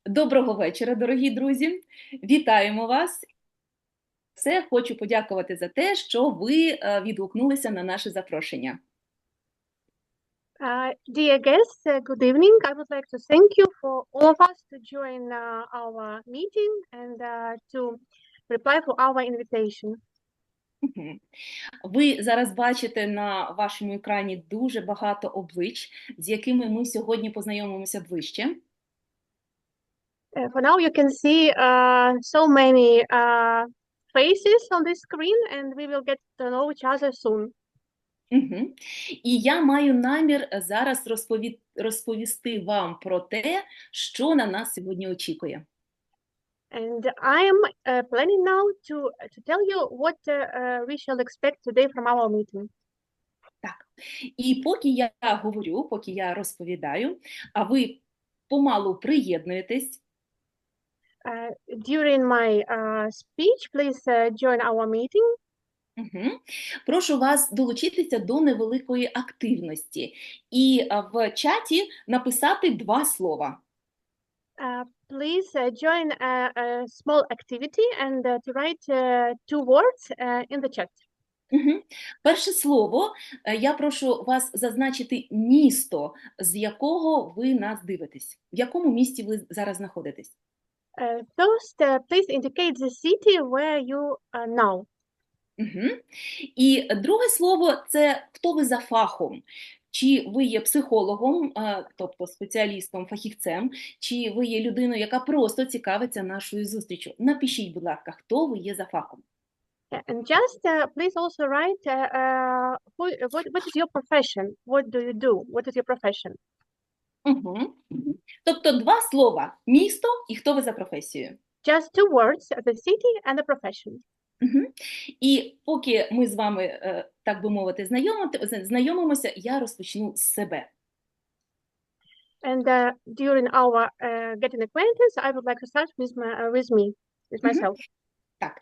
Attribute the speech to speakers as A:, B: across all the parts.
A: Доброго вечора, дорогі друзі! Вітаємо вас! Хочу подякувати за те, що ви відгукнулися на наше запрошення.
B: Dear guests, good evening. I would like to thank you for all of us to join our meeting and to reply for our invitation.
A: Ви зараз бачите на вашому екрані дуже багато облич, з якими ми сьогодні познайомимося ближче.
B: For now, you can see so many faces on this screen, and we will get to know each other soon.
A: І я маю намір зараз розповісти вам про те, що на нас сьогодні очікує.
B: And I am planning now to tell you what we shall expect today from our meeting.
A: Так. І поки я говорю, поки я розповідаю, а ви помалу приєднуєтесь.
B: During my speech, please join our meeting.
A: Прошу вас долучитися до невеликої активності і в чаті написати 2 слова.
B: Please join a small activity and to write 2 words in the chat.
A: Перше слово, я прошу вас зазначити місто, з якого ви нас дивитесь. В якому місті ви зараз знаходитесь?
B: First, please indicate the city where you are now.
A: І друге слово – це хто ви за фахом. Чи ви є психологом, тобто спеціалістом, фахівцем, чи ви є людиною, яка просто цікавиться нашою зустрічю. Напишіть, будь ласка, хто ви є за фахом.
B: And just please also write what is your profession? What do you do? What is your profession?
A: Тобто 2 слова – місто і хто ви за професією.
B: Just 2 words, the city and the profession.
A: І поки ми з вами, так би мовити, знайомимося, я розпочну з себе.
B: And during our getting acquaintance, I would like to start with myself.
A: Так,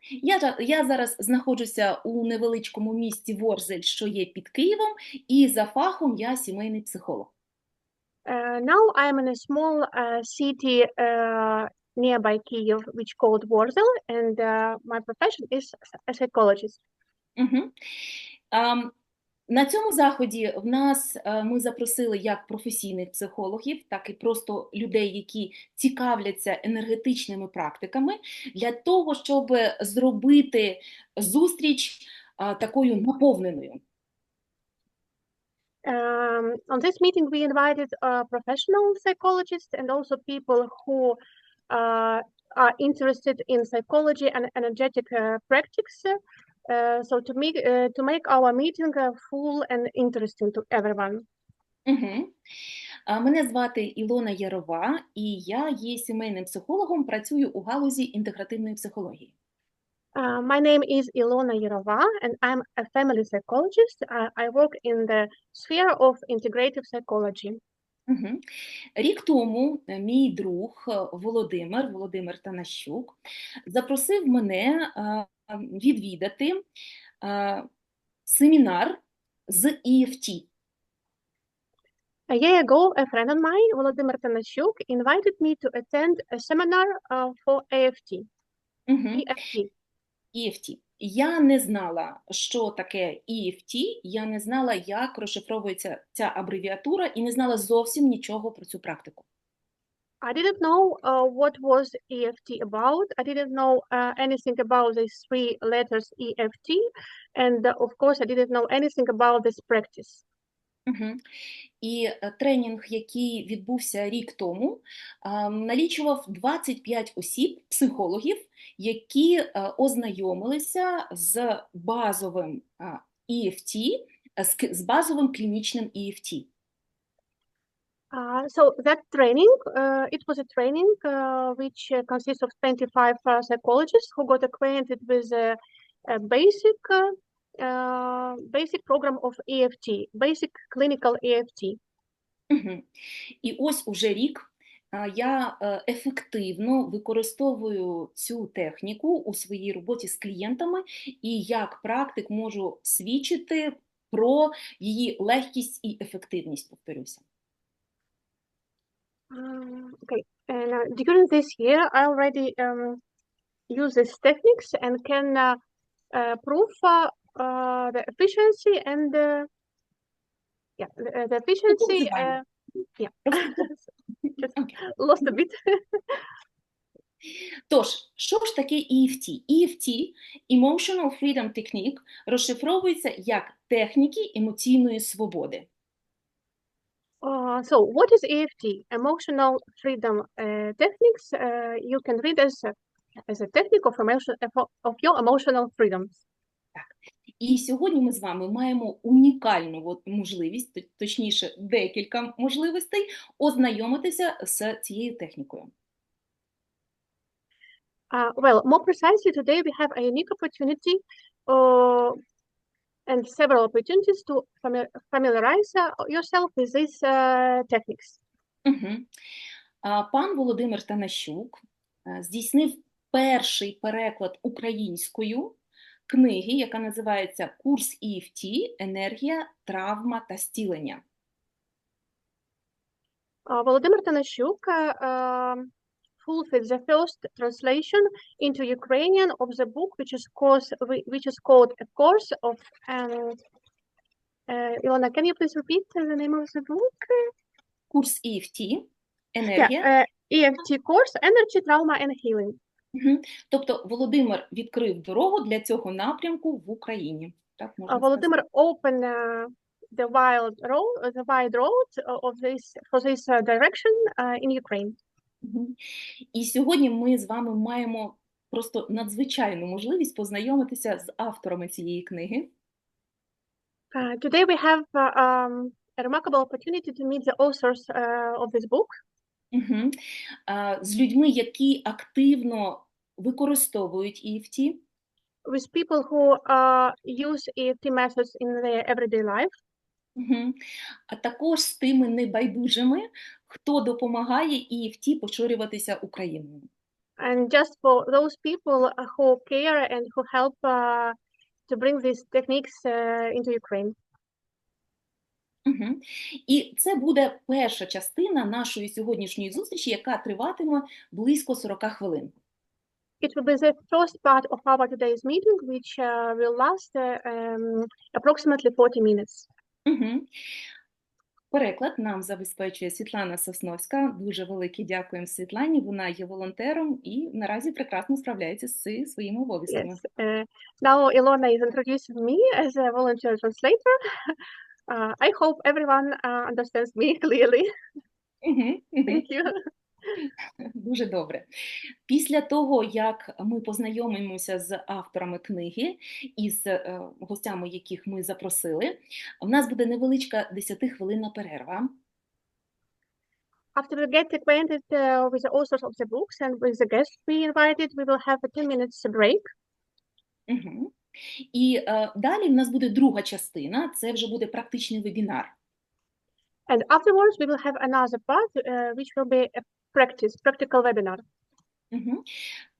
A: я зараз знаходжуся у невеличкому місті Ворзель, що є під Києвом, і за фахом я сімейний психолог.
B: Now I am in a small city nearby Kyiv, which called Worzel, and my profession is a psychologist.
A: На цьому заході ми запросили як професійних психологів, так і просто людей, які цікавляться енергетичними практиками, для того, щоб зробити зустріч такою наповненою.
B: On this meeting we invited professional psychologists and also people who are interested in psychology and energetic practice. So to make our meeting full and interesting to everyone.
A: Мене звати Ілона Ярова, і я є сімейним психологом, працюю у галузі інтегративної психології.
B: My name is Ilona Yarova, and I'm a family psychologist. I work in the sphere of integrative psychology.
A: Рік тому мій друг Володимир Танащук запросив мене відвідати семінар з EFT.
B: A year ago, a friend of mine, Volodymyr Tanashuk, invited me to attend a seminar for EFT.
A: EFT. Я не знала, що таке EFT, я не знала, як розшифровується ця абревіатура, і не знала зовсім нічого про цю практику.
B: I didn't know what was EFT about. I didn't know anything about these 3 letters EFT, and of course I didn't know anything about this practice.
A: І тренінг, який відбувся рік тому, налічував 25 осіб, психологів, які ознайомилися з базовим EFT, з базовим клінічним EFT.
B: So that training, it was a training which consists of 25 psychologists who got acquainted with a basic program of EFT, basic clinical EFT.
A: І ось уже рік я ефективно використовую цю техніку у своїй роботі з клієнтами і як практик можу свідчити про її легкість і ефективність, повторюся.
B: Okay. And during this year, I already use these techniques and can prove the efficiency and the efficiency. Yeah, just lost a bit.
A: Тож, що ж таке EFT? EFT – Emotional Freedom Technique розшифровується як техніки емоційної свободи.
B: So, what is EFT? Emotional Freedom Techniques. You can read as a technique of your emotional freedoms.
A: І сьогодні ми з вами маємо унікальну можливість, точніше, декілька можливостей ознайомитися з цією технікою.
B: Well, more precisely, today we have a unique opportunity and several opportunities to familiarize yourself with these techniques.
A: Пан Володимир Танащук здійснив перший переклад українською книги, яка називається «Курс EFT. Енергія, травма та зцілення».
B: Володимир Танащук fulfilled the first translation into Ukrainian of the book, which is called A Course of. Ilona, can you please repeat the name of the book?
A: Курс EFT. Енергія.
B: EFT course, Energy, Trauma and Healing.
A: Тобто Володимир відкрив дорогу для цього напрямку в Україні. Так можна
B: Володимир opened the wide road for this direction in Ukraine.
A: І сьогодні ми з вами маємо просто надзвичайну можливість познайомитися з авторами цієї книги.
B: Today we have a remarkable opportunity to meet the authors of this book.
A: З людьми, які активно використовують EFT.
B: With people who use EFT methods in their everyday life.
A: А також з тими небайдужими, хто допомагає EFT поширюватися Україною.
B: And just for those people who care and who help to bring these techniques into Ukraine.
A: І це буде перша частина нашої сьогоднішньої зустрічі, яка триватиме близько 40 хвилин.
B: It will be the first part of our today's meeting, which will last approximately 40 minutes.
A: Переклад нам забезпечує Світлана Сосновська. Дуже велике дякуємо Світлані. Вона є волонтером і наразі прекрасно справляється з своїми обов'язками.
B: Yes. Now Ilona is introducing me as a volunteer translator. I hope everyone understands me clearly. Thank you.
A: Дуже добре. Після того, як ми познайомимося з авторами книги і з гостями, яких ми запросили, в нас буде невеличка 10-хвилинна перерва.
B: After we get acquainted with the authors of the books and with the guests we invited, we will have a 10 minutes break.
A: І далі в нас буде друга частина, це вже буде практичний вебінар.
B: And afterwards we will have another part, which will be a practical webinar.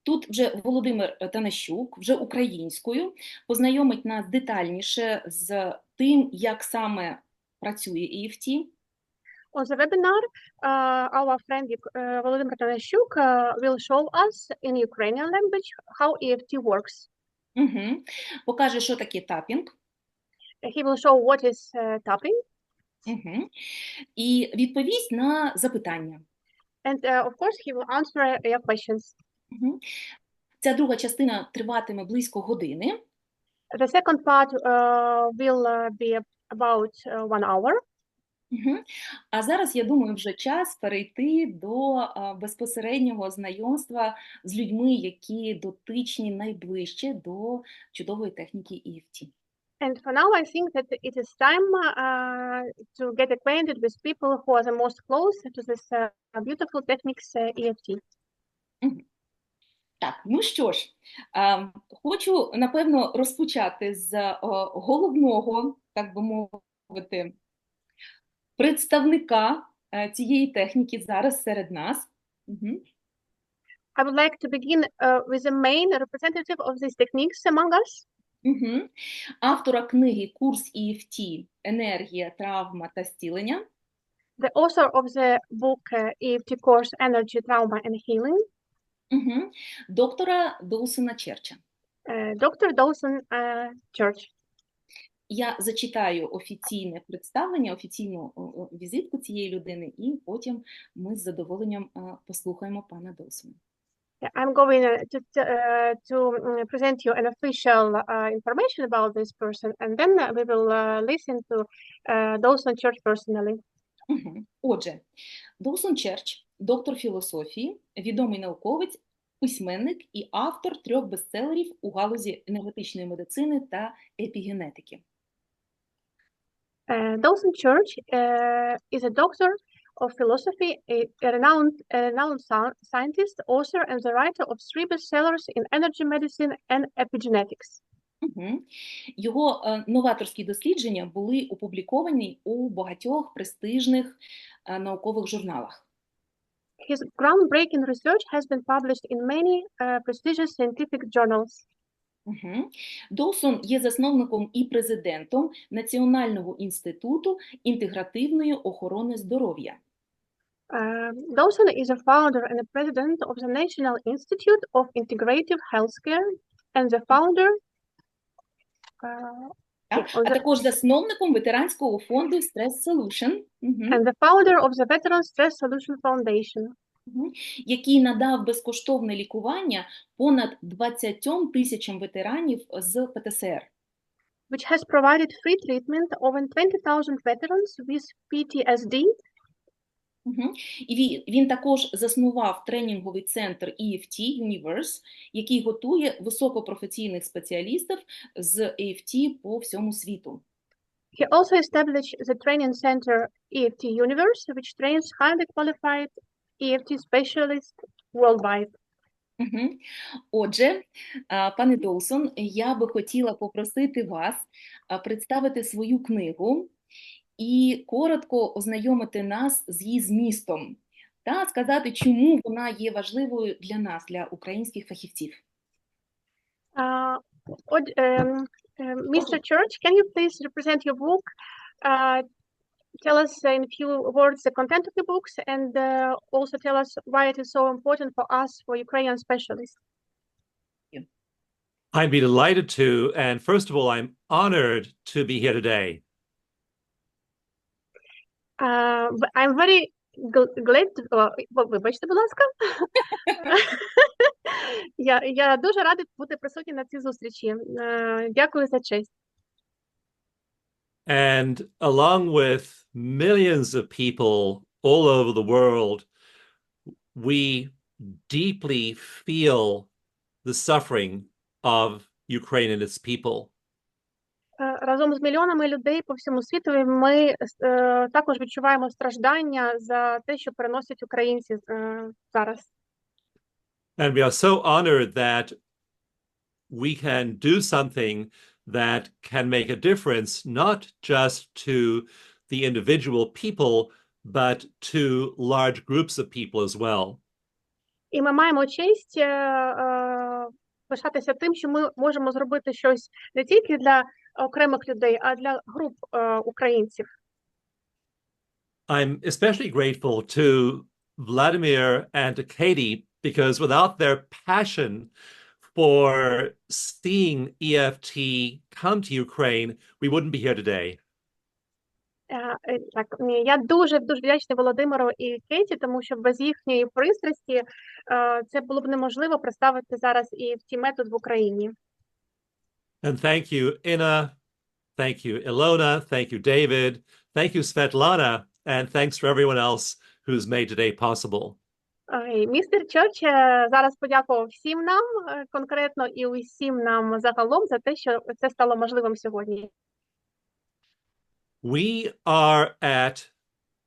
A: Тут вже Володимир Танащук, вже українською, познайомить нас детальніше з тим, як саме працює EFT.
B: On the webinar, our friend Volodymyr Tanashuk will show us in Ukrainian language how EFT works.
A: Покаже, що таке тапінг.
B: He will show what is tapping.
A: І відповість на запитання.
B: And of course he will answer your questions.
A: Ця друга частина триватиме близько години.
B: The second part will be about 1 hour.
A: А зараз, я думаю, вже час перейти до безпосереднього знайомства з людьми, які дотичні найближче до чудової техніки EFT.
B: And for now, I think that it is time to get acquainted with people who are the most close to this beautiful techniques EFT.
A: Так, ну що ж, хочу, напевно, розпочати з головного, так би мовити, представника цієї техніки зараз серед нас.
B: I would like to begin with the main representative of these techniques among us.
A: Автора книги «Курс EFT. Енергія, травма та зцілення».
B: the author of the book EFT course Energy Trauma and Healing,
A: доктора Доусона Черча.
B: Dr. Dawson Church.
A: Я зачитаю офіційне представлення, офіційну візитку цієї людини, і потім ми з задоволенням послухаємо пана Доусона.
B: I'm going to present you an official information about this person, and then we will listen to Dawson Church personally.
A: Отже, Dawson Church – доктор філософії, відомий науковець, письменник і автор 3 бестселерів у галузі енергетичної медицини та епігенетики.
B: Dawson Church is a doctor of philosophy, a renowned scientist, author, and the writer of 3 bestsellers in energy medicine and epigenetics.
A: Його новаторські дослідження були опубліковані у багатьох престижних наукових журналах.
B: His groundbreaking research has been published in many prestigious scientific journals.
A: Доусон є засновником і президентом Національного інституту інтегративної охорони здоров'я.
B: Dawson is a founder and a president of the National Institute of Integrative Healthcare and the founder
A: А також засновником ветеранського фонду Stress Solution.
B: And the founder of the Veteran Stress Solution Foundation.
A: Який надав безкоштовне лікування понад 20 тисячам ветеранів з ПТСР.
B: Which has provided free treatment over 20,000 veterans with PTSD.
A: І він також заснував тренінговий центр EFT Universe, який готує високопрофесійних спеціалістів з EFT по всьому світу.
B: He also established the training center EFT Universe, which trains highly qualified EFT specialists worldwide.
A: Отже, пане Доусон, я би хотіла попросити вас представити свою книгу і коротко ознайомити нас з її змістом та сказати, чому вона є важливою для нас, для українських фахівців.
B: Mr. Church, can you please represent your book? Tell us in a few words the content of the books, and also tell us why it is so important for us, for Ukrainian specialists.
C: I'd be delighted to, and first of all, I'm honored to be here today.
B: I'm very glad to... Вибачте, будь ласка. Я дуже рада бути присутня на цій зустрічі. Дякую за честь.
C: And along with millions of people all over the world, we deeply feel the suffering of Ukraine and its people.
B: Разом з мільйонами людей по всьому світу ми також відчуваємо страждання за те, що переносять українці зараз.
C: And we are so honored that we can do something that can make a difference, not just to the individual people, but to large groups of people as well.
B: І ми маємо честь пишатися тим, що ми можемо зробити щось не тільки для окремих людей, а для груп українців.
C: I'm especially grateful to Vladimir and to Katie, because without their passion for seeing EFT come to Ukraine, we wouldn't be here today.
B: Так, я дуже вдячна Володимиру і Кеті, тому що без їхньої пристрасті це було б неможливо представити зараз EFT метод в Україні.
C: And thank you, Inna. Thank you, Ilona. Thank you, David. Thank you, Svetlana. And thanks for everyone else who's made today possible.
B: Містер Черч зараз подякував всім нам, конкретно і усім нам загалом за те, що це стало можливим сьогодні.
C: We are at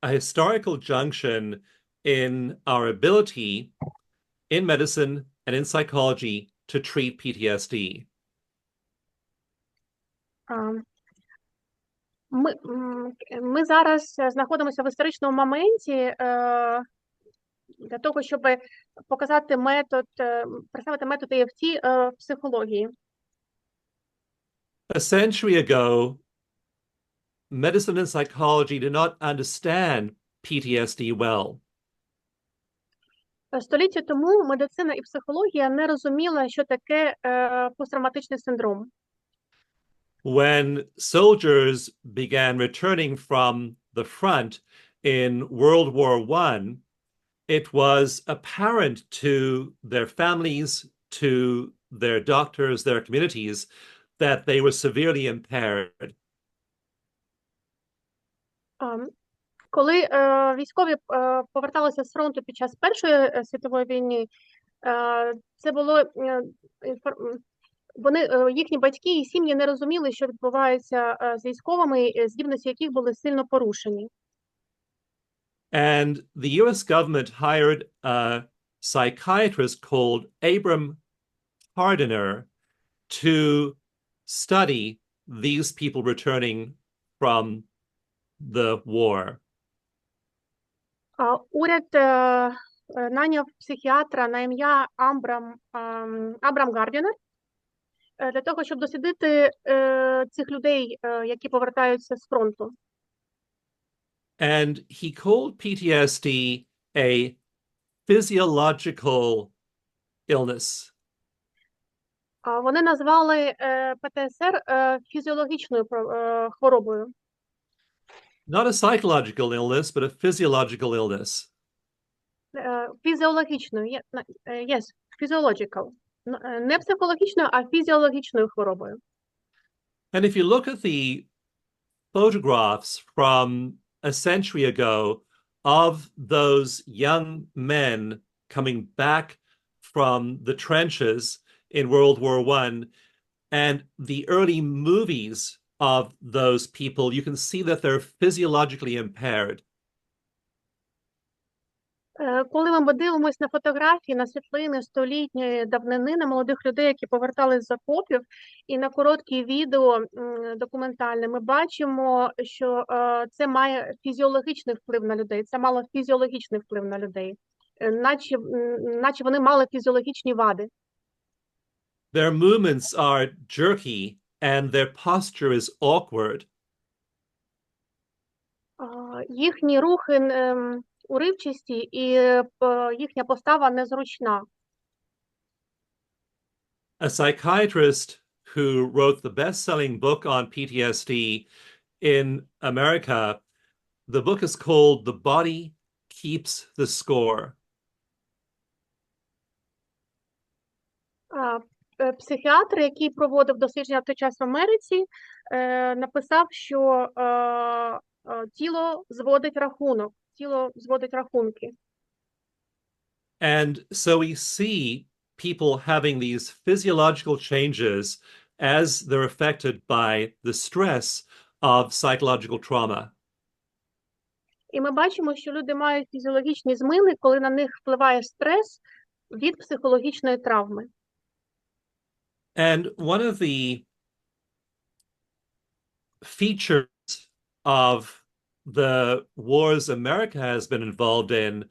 C: a historical junction in our ability in medicine and in psychology to treat PTSD.
B: Ми зараз знаходимося в історичному моменті для того, щоб показати представити метод EFT в психології.
C: A century ago, medicine and psychology did not understand PTSD well.
B: Століття тому медицина і психологія не розуміла, що таке посттравматичний синдром.
C: When soldiers began returning from the front in World War I, it was apparent to their families, to their doctors, their communities, that they were severely impaired.
B: Коли військові поверталися з фронту під час Першої світової війни, це було їхні батьки і сім'ї не розуміли, що відбувається з військовими, здібності яких були сильно порушені.
C: And the US government hired a psychiatrist called Abram Hardiner to study these people returning from the war.
B: Уряд наняв психіатра на ім'я Абрам Гардінер для того, щоб дослідити цих людей, які повертаються з фронту.
C: And he called PTSD a physiological illness.
B: Вони назвали ПТСР фізіологічною хворобою.
C: Not a psychological illness, but a physiological illness.
B: Фізіологічною, yes, physiological. Не психологічною, а фізіологічною хворобою.
C: And if you look at the photographs from a century ago of those young men coming back from the trenches in World War I and the early movies of those people, you can see that they're physiologically impaired.
B: Коли ми дивимося на фотографії, на світлини столітньої давнини, на молодих людей, які повертались з окопів, і на короткі відео документальне, ми бачимо, що це має фізіологічний вплив на людей, це мало фізіологічний вплив на людей, наче вони мали фізіологічні вади.
C: Their movements are jerky and their posture is awkward.
B: Їхні рухи уривчасті і їхня постава незручна.
C: A psychiatrist who wrote the best-selling book on PTSD in America, the book is called The Body Keeps the Score.
B: Психіатр, який проводив дослідження в той час в Америці, написав, що тіло зводить рахунок, тіло зводить рахунки.
C: And so we see people having these physiological changes as they're affected by the stress of psychological trauma.
B: І ми бачимо, що люди мають фізіологічні зміни, коли на них впливає стрес від психологічної травми.
C: And one of the features of the wars America has been involved in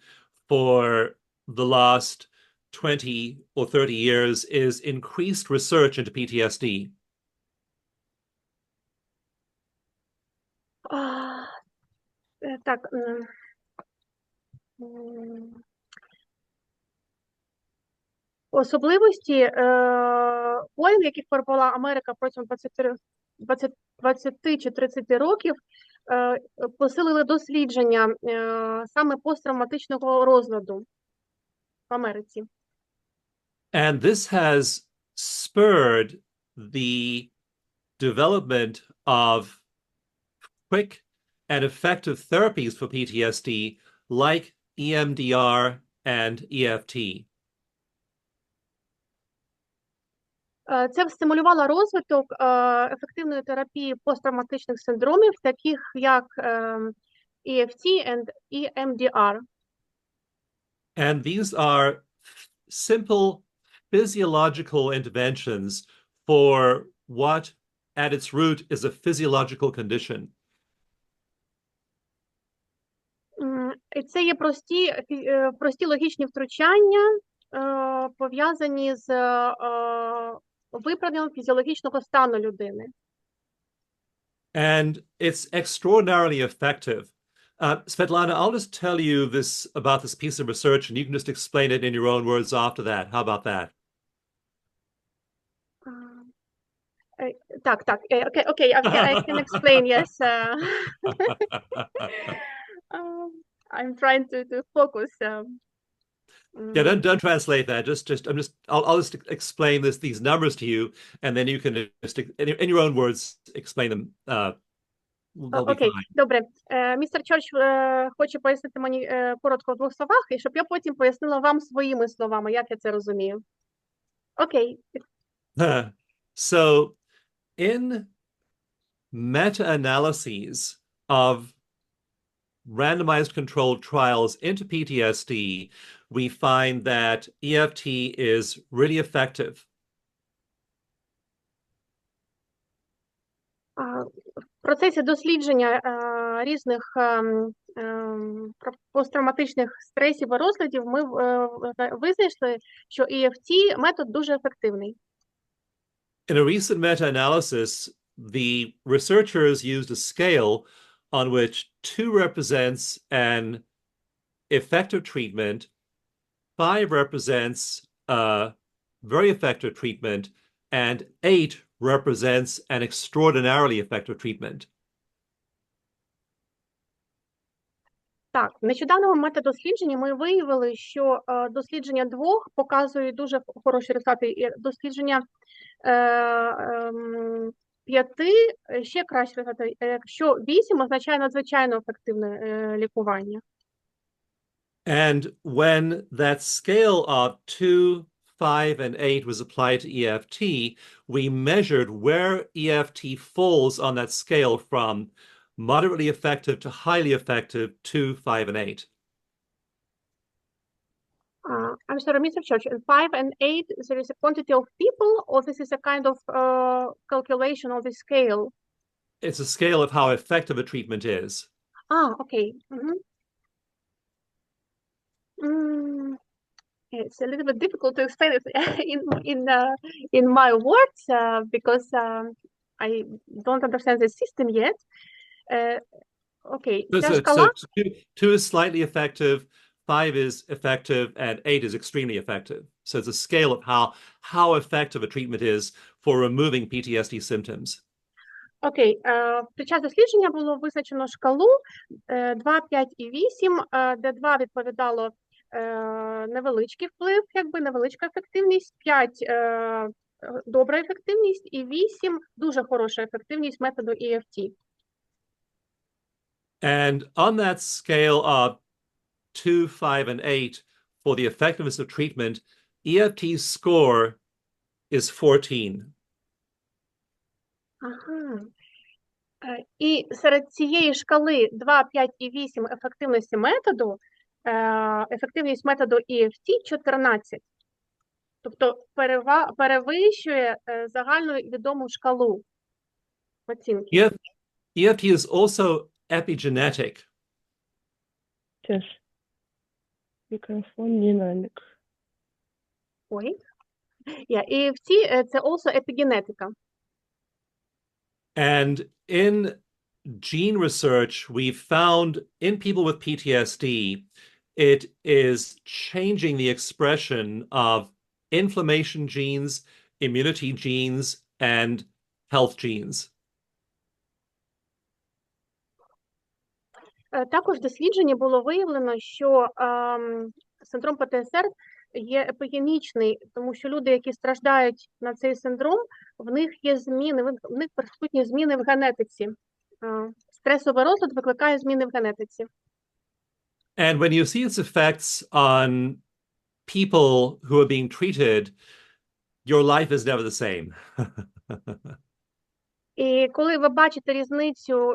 C: for the last 20 or 30 years is increased research into PTSD.
B: Так. Особливості воїн, яких перебувала Америка протягом 20 чи 30 років, посилили дослідження саме посттравматичного розладу в Америці.
C: And this has spurred the development of quick and effective therapies for PTSD like EMDR and EFT.
B: Це стимулювало розвиток ефективної терапії посттравматичних синдромів, таких як EFT and EMDR.
C: And these are simple physiological interventions for what at its root is a physiological condition.
B: І це є прості логічні втручання, пов'язані з виправленням фізіологічного стану людини.
C: And it's extraordinarily effective. Svetlana, I'll just tell you about this piece of research, and you can just explain it in your own words after that. How about that?
B: Okay, I can explain, yes. I'm trying to focus.
C: Yeah, don't translate that. I'll just explain these numbers to you, and then you can just in your own words explain them. They'll be
B: Окей,
C: fine.
B: добре. Містер Чорч хоче пояснити мені коротко в 2 словах, і щоб я потім пояснила вам своїми словами, як я це розумію. Окей.
C: So, in meta-analyses of randomized controlled trials into PTSD, we find that EFT is really effective.
B: В процесі дослідження різних посттравматичних стресів і розладів ми визначили, що EFT метод дуже ефективний.
C: In a recent meta-analysis, the researchers used a scale on which 2 represents an effective treatment, 5 represents a very effective treatment, and 8 represents an extraordinarily effective treatment.
B: Так, в нещодавному метадослідженні ми виявили, що дослідження 2 показує дуже хороші результати, і дослідження 5 ще кращі результати, якщо 8 означає надзвичайно ефективне лікування.
C: And when that scale of 2, 5, and 8 was applied to EFT, we measured where EFT falls on that scale from moderately effective to highly effective, 2, 5, and 8.
B: I'm sorry, Mr. Church, in 5 and 8, there is a quantity of people, or this is a kind of calculation of the scale?
C: It's a scale of how effective a treatment is.
B: Okay. It's a little bit difficult to explain it in my words because I don't understand the system yet. Okay,
C: So 2 is slightly effective, 5 is effective, and 8 is extremely effective. So it's a scale of how effective a treatment is for removing PTSD symptoms.
B: Окей, під час дослідження було визначено шкалу 2, 5 і 8, де 2 відповідало невеличкий вплив, якби невеличка ефективність, 5 добра ефективність і 8 дуже хороша ефективність методу EFT.
C: And on that scale of 2, 5, and 8 for the effectiveness of treatment, EFT's score is 14.
B: Ага. І серед цієї шкали 2, 5 і 8 ефективності методу, ефективність методу EFT 14. Тобто перевищує загальну відому шкалу оцінки.
C: EFT is also epigenetic.
D: Теж. Мікрофон динамік.
B: Ой. EFT – це also епігенетика.
C: And in gene research, we've found in people with PTSD, it is changing the expression of inflammation genes, immunity genes, and health genes.
B: Також в дослідженні було виявлено, що синдром ПТСР є епігенічний, тому що люди, які страждають на цей синдром, в них є зміни, в них присутні зміни в генетиці. Стресовий розлад викликає зміни в генетиці.
C: And when you see its effects on people who are being treated, your life is never the same.
B: І коли ви бачите різницю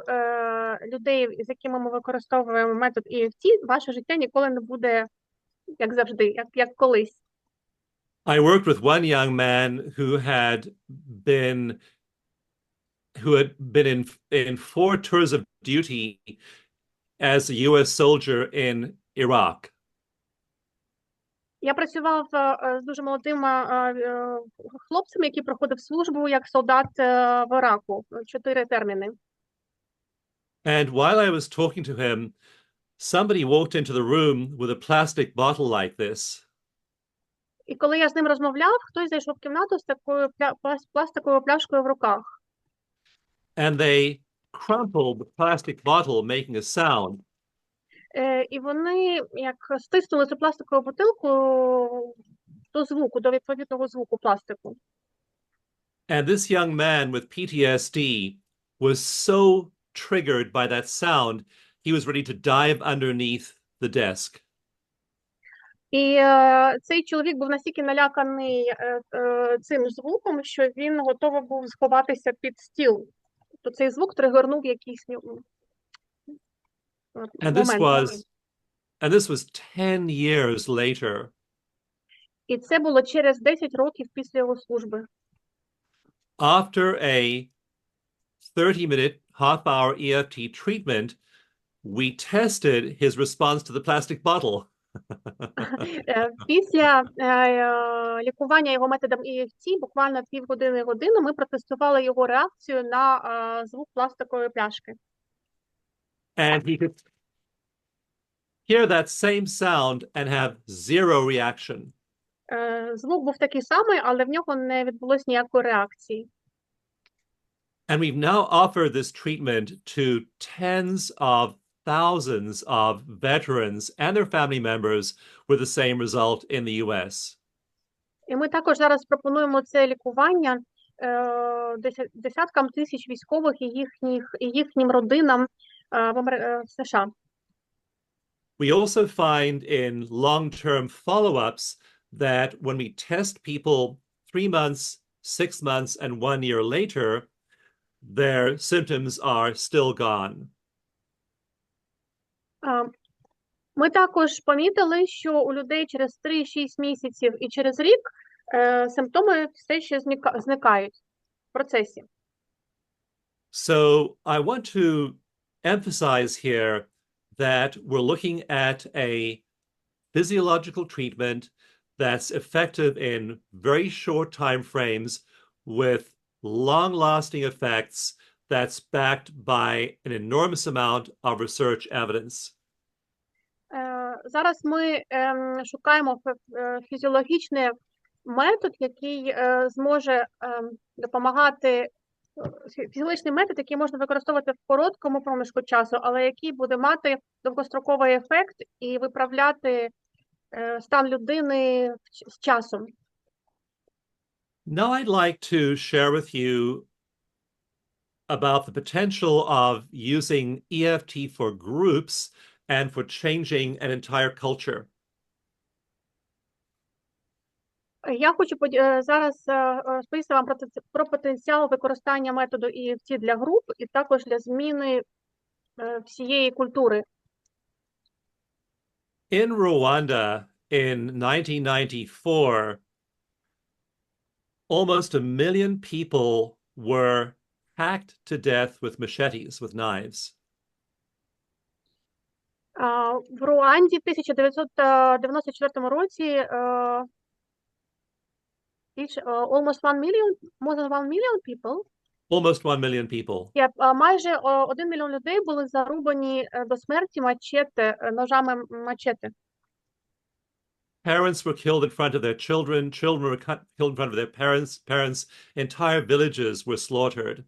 B: людей, з якими ми використовуємо метод EFT, ваше життя ніколи не буде, як завжди, як колись.
C: I worked with one young man who had been in 4 tours of duty as a US soldier in Iraq.
B: Я працював з дуже молодим хлопцем, який проходив службу як солдат в Іраку. 4 терміни.
C: And while I was talking to him, somebody walked into the room with a plastic bottle like this.
B: І коли я з ним розмовляв, хтось зайшов в кімнату з такою пластиковою пляшкою в руках.
C: And they crumpled the plastic bottle, making a sound.
B: І вони як стиснули цю пластикову бутилку до звуку, до відповідного звуку пластику.
C: And this young man with PTSD was so triggered by that sound, he was ready to dive underneath the desk.
B: І цей чоловік був настільки наляканий цим звуком, що він готовий був сховатися під стіл. То цей звук тригернув якийсь момент.
C: And this was 10 years later.
B: І це було через 10 років після його служби.
C: After a 30-minute, half-hour EFT treatment, we tested his response to the plastic bottle.
B: Після лікування його методом EFT, буквально півгодини-годину, ми протестували його реакцію на звук пластикової пляшки.
C: And he could hear that same sound and have zero reaction.
B: Звук був такий самий, але в нього не відбулось ніякої реакції.
C: And we've now offered this treatment to tens of thousands of veterans and their family members with the same result in the US.
B: І ми також зараз пропонуємо це лікування десяткам тисяч військових і їхнім родинам в США.
C: We also find in long-term follow-ups that when we test people 3 months, 6 months, and 1 year later, their symptoms are still gone.
B: Ми також помітили, що у людей через 3-6 місяців і через рік симптоми все ще зникають в процесі.
C: So I want to emphasize here that we're looking at a physiological treatment that's effective in very short time frames with long-lasting effects that's backed by an enormous amount of research evidence.
B: Зараз ми шукаємо фізіологічний метод, який зможе допомагати, фізіологічний метод, який можна використовувати в короткому проміжку часу, але який буде мати довгостроковий ефект і виправляти стан людини з часом.
C: Now I'd like to share with you about the potential of using EFT for groups and for changing an entire culture.
B: Я хочу зараз розповісти вам про потенціал використання методу EFT для груп і також для зміни всієї культури.
C: In Rwanda in 1994, almost 1 million people were hacked to death with machetes, with knives.
B: В Руанді в 1994 році almost 1 million, more than 1 million people.
C: Almost 1 million people.
B: Майже 1 мільйон людей були зарубані до смерті ножами мачете.
C: Parents were killed in front of their children. Children were killed in front of their parents. Entire villages were slaughtered.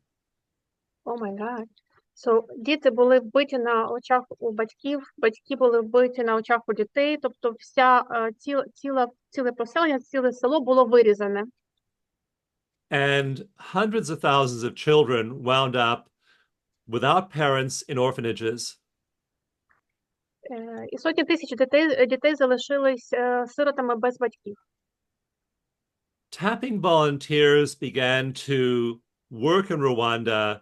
B: Oh my God. So, діти були вбиті на очах у батьків, батьки були вбиті на очах у дітей, тобто ціле поселення, ціле село було вирізане.
C: And hundreds of thousands of children wound up without parents in orphanages.
B: І сотні тисяч дітей залишились сиротами без батьків.
C: Tapping volunteers began to work in Rwanda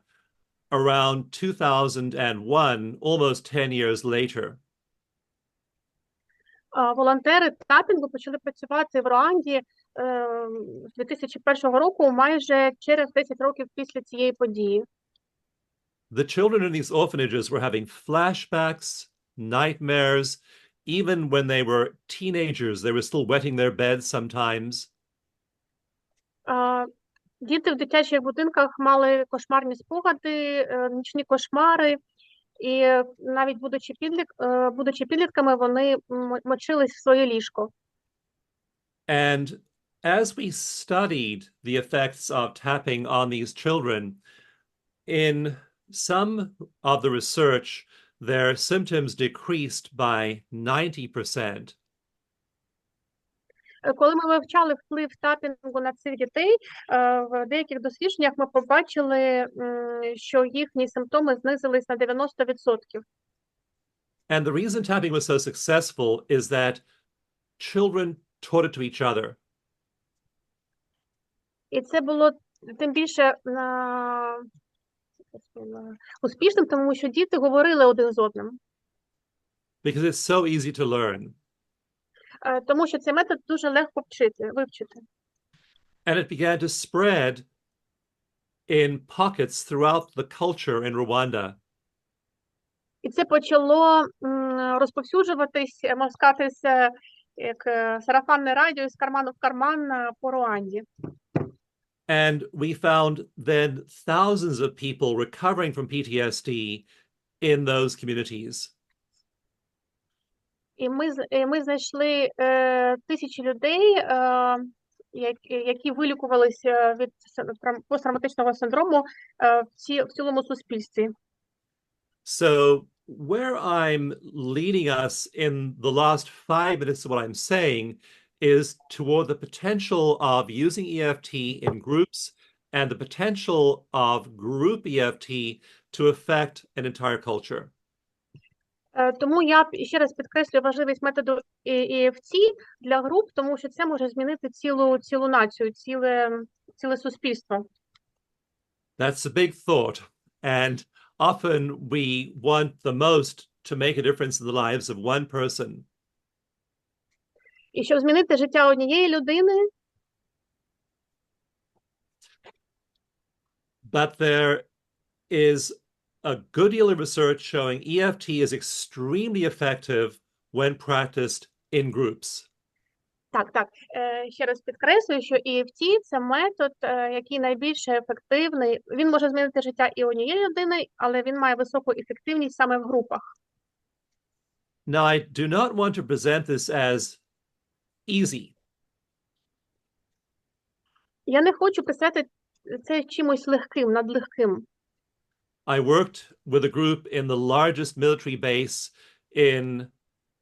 C: around 2001, almost 10 years later.
B: Волонтери тапінгу почали працювати в Руанді з 2001 року, майже через 10 років після цієї події.
C: The children in these orphanages were having flashbacks, nightmares. Even when they were teenagers, they were still wetting their beds sometimes.
B: Діти в дитячих будинках мали кошмарні спогади, нічні кошмари, І навіть будучи підлітками, вони мочились в своє ліжко.
C: And as we studied the effects of tapping on these children, in some of the research, their symptoms decreased by 90%.
B: Коли ми вивчали вплив тапінгу на цих дітей, в деяких дослідженнях ми побачили, що їхні симптоми знизились на 90%.
C: And the reason tapping was so successful is that children taught it to each other.
B: І це було тим більше успішним, тому що діти говорили один з одним.
C: Because it's so easy to learn.
B: Тому що цей метод дуже легко вивчити.
C: And it began to spread in pockets throughout the culture in Rwanda.
B: І це почало розповсюджуватись, можна сказати, як сарафанне радіо з карману в карман по Руанді.
C: And we found then thousands of people recovering from PTSD in those communities.
B: І ми знайшли тисячі людей, які вилікувалися від посттравматичного синдрому в цілому суспільстві.
C: So where I'm leading us in the last 5 minutes of what I'm saying is toward the potential of using EFT in groups and the potential of group EFT to affect an entire culture.
B: Тому я ще раз підкреслюю важливість методу EFT для груп, тому що це може змінити цілу націю, ціле суспільство.
C: That's a big thought, and often we want the most to make a difference in the lives of one person.
B: І щоб змінити життя однієї людини.
C: But there is a good deal of research showing EFT is extremely effective when practiced in groups.
B: Так. Ще раз підкреслюю, що EFT – це метод, який найбільш ефективний. Він може змінити життя і однієї людини, але він має високу ефективність саме в групах.
C: Now, I do not want to present this as easy.
B: Я не хочу писати це чимось легким, надлегким.
C: I worked with a group in the largest military base in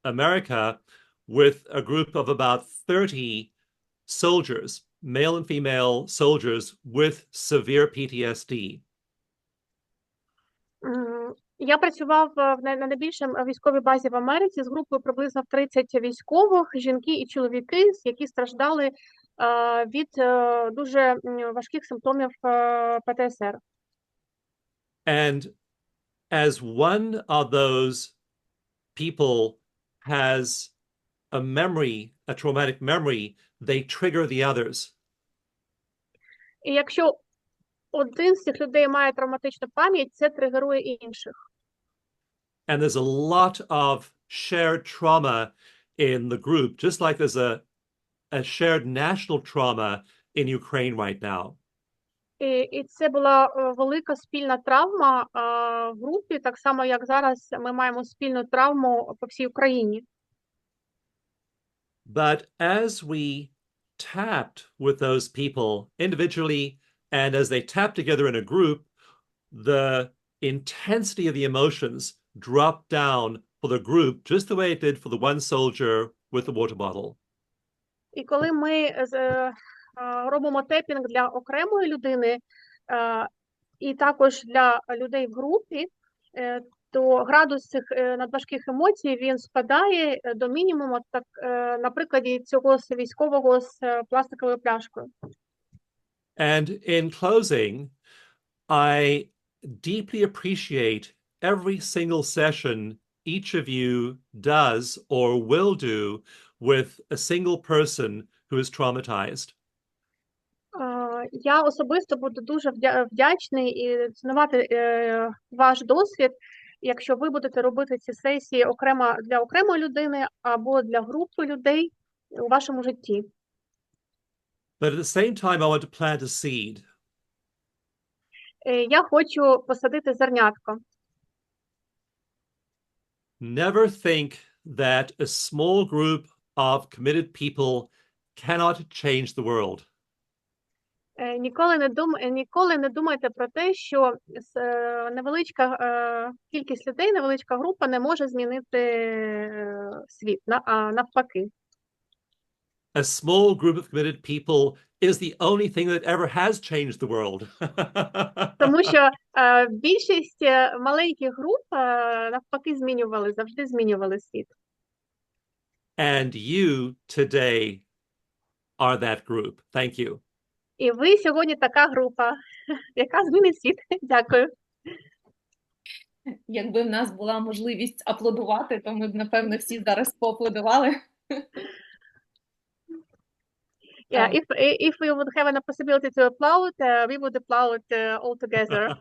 C: America with a group of about 30 soldiers, male and female soldiers with severe PTSD.
B: Я працював на найбільшій військовій базі в Америці з групою приблизно 30 військових, жінки і чоловіки, які страждали від дуже важких симптомів ПТСР.
C: And as one of those people has a memory, a traumatic memory, they trigger the others.
B: І якщо один з цих людей має травматичну пам'ять, це тригерує інших.
C: And there's a lot of shared trauma in the group, just like there's a shared national trauma in Ukraine right now.
B: І це була велика спільна травма в групі, так само, як зараз ми маємо спільну травму по всій Україні.
C: But as we tapped with those people individually and as they tapped together in a group, the intensity of the emotions dropped down for the group just the way it did for the one soldier with the water bottle.
B: І коли ми робимо тепінг для окремої людини і також для людей в групі, то градус цих надважких емоцій, він спадає до мінімуму, так, на прикладі цього військового з пластиковою пляшкою.
C: And in closing, I deeply appreciate every single session each of you does or will do with a single person who is traumatized.
B: Я особисто буду дуже вдячний і цінувати ваш досвід, якщо ви будете робити ці сесії окремо для окремої людини або для групи людей у вашому житті.
C: But at the same time, I want to plant a seed.
B: Я хочу посадити зернятко.
C: Never think that a small group of committed people cannot change the world.
B: Ніколи не думайте про те, що невеличка кількість людей, невеличка група не може змінити світ, а навпаки.
C: A small group of committed people is the only thing that ever has changed the world.
B: Тому що більшість маленьких груп навпаки завжди змінювали світ.
C: And you today are that group. Thank you.
B: І ви сьогодні така група, яка змінить світ. Дякую.
A: Якби в нас була можливість аплодувати, то ми б, напевно, всі зараз поаплодували.
B: Yeah, if we would have a possibility to applaud, we would applaud all together.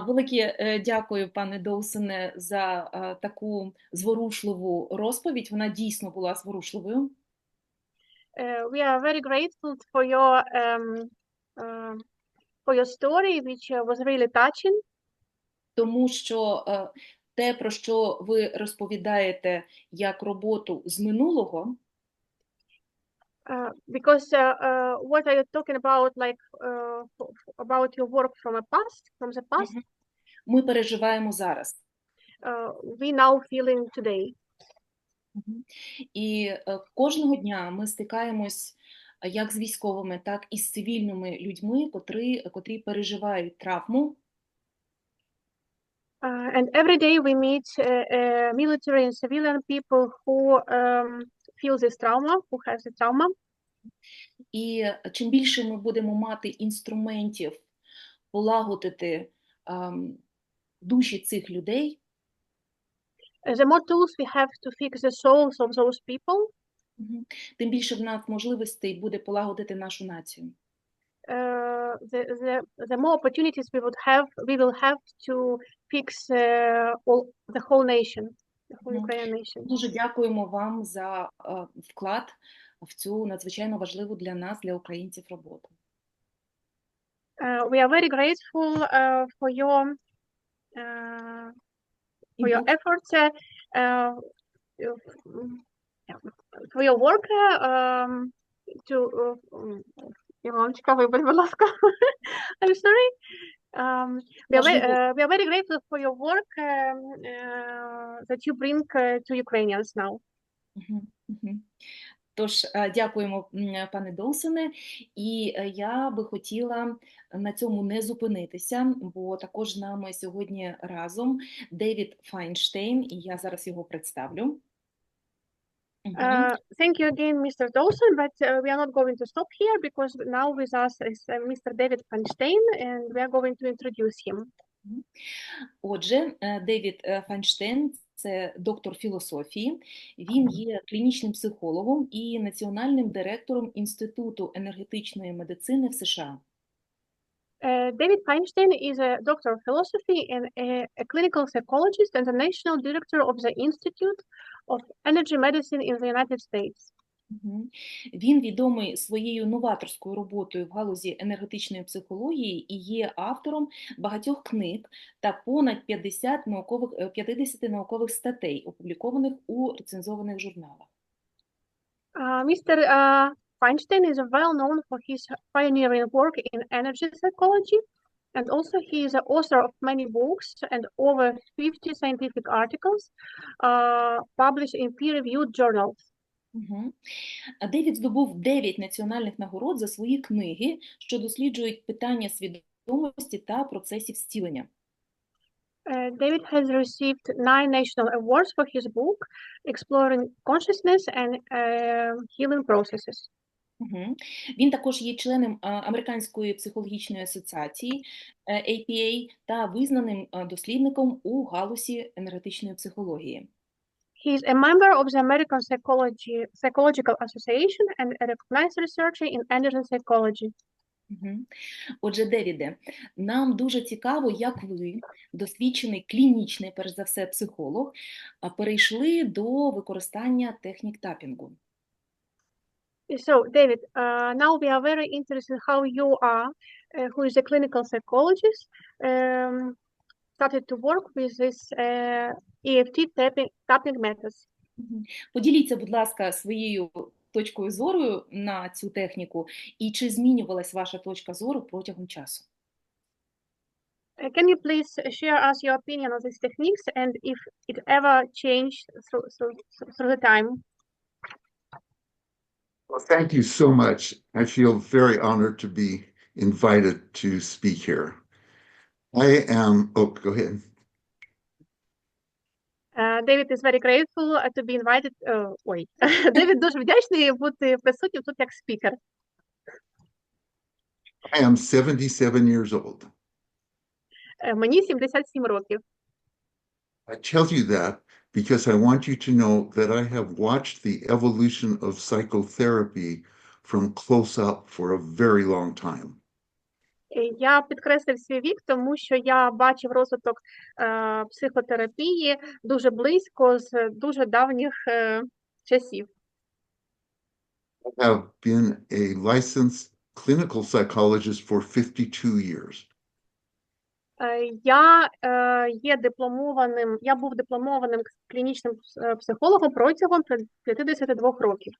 A: Велике дякую, пане Доусоне, за таку зворушливу розповідь. Вона дійсно була зворушливою.
B: We are very grateful for your story, which was really touching.
A: Тому що те, про що ви розповідаєте як роботу з минулого,
B: Because what are you talking about, like about your work from the past?
A: ми переживаємо зараз.
B: We now feeling today.
A: І кожного дня ми стикаємось як з військовими, так і з цивільними людьми, котрі переживають травму.
B: And every day we meet military and civilian people who feel this trauma, who has the trauma.
A: І чим більше ми будемо мати інструментів полагодити душі цих людей,
B: The more tools we have to fix the souls of those people,
A: тим більше в нас можливостей буде полагодити нашу націю.
B: The more opportunities we will have to fix the whole nation, the whole Ukrainian nation.
A: Дуже дякуємо вам за вклад в цю надзвичайно важливу для нас, для українців, роботу.
B: We are very grateful for your efforts, for your work to Іваночка, вибач, будь ласка. I'm sorry. We are very grateful for your work that you bring to Ukrainians now.
A: Тож, дякуємо, пане Доусоне, і я би хотіла на цьому не зупинитися, бо також з нами сьогодні разом Девід Файнштайн, і я зараз його представлю.
B: Thank you again, Mr. Dawson, but we are not going to stop here because now with us is Mr. David Feinstein, and we are going to introduce him.
A: Отже, Девід Файнштайн – це доктор філософії, він є клінічним психологом і національним директором Інституту енергетичної медицини в США.
B: David Feinstein is a doctor of philosophy and a clinical psychologist and the national director of the Institute of Energy Medicine in the United States.
A: Він відомий своєю новаторською роботою в галузі енергетичної психології і є автором багатьох книг та понад 50 наукових статей, опублікованих у рецензованих журналах.
B: Mr. Feinstein is well known for his pioneering work in energy psychology, and also he is the author of many books and over 50 scientific articles published in peer-reviewed journals.
A: Девід здобув 9 національних нагород за свої книги, що досліджують питання свідомості та процесів зцілення.
B: David has received 9 national awards for his book, Exploring Consciousness and Healing Processes.
A: Він також є членом Американської психологічної асоціації APA та визнаним дослідником у галузі енергетичної психології.
B: He is a member of the American Psychological Association and a recognized researcher in energy psychology.
A: Отже, Девіде, нам дуже цікаво, як ви, досвідчений клінічний, перш за все, психолог, перейшли до використання технік тапінгу.
B: So, David, now we are very interested how you are, who is a clinical psychologist, started to work with this EFT tapping methods.
A: Поділіться, будь ласка, своєю точкою зору на цю техніку, і чи змінювалась ваша точка зору протягом часу?
B: Can you please share us your opinion on these techniques and if it ever changed through the time?
E: Well, thank you so much. I feel very honored to be invited to speak here. Go ahead.
B: David is very grateful to be invited. David дуже вдячний бути присутнім тут як спікер.
E: I am 77 years old.
B: Мені 77 років.
E: I tell you that because I want you to know that I have watched the evolution of psychotherapy from close up for a very long time.
B: Я підкреслив свій вік, тому що я бачив розвиток психотерапії дуже близько, з дуже давніх часів.
E: I have been a licensed clinical psychologist for 52 years.
B: Я був дипломованим клінічним психологом протягом 52 років.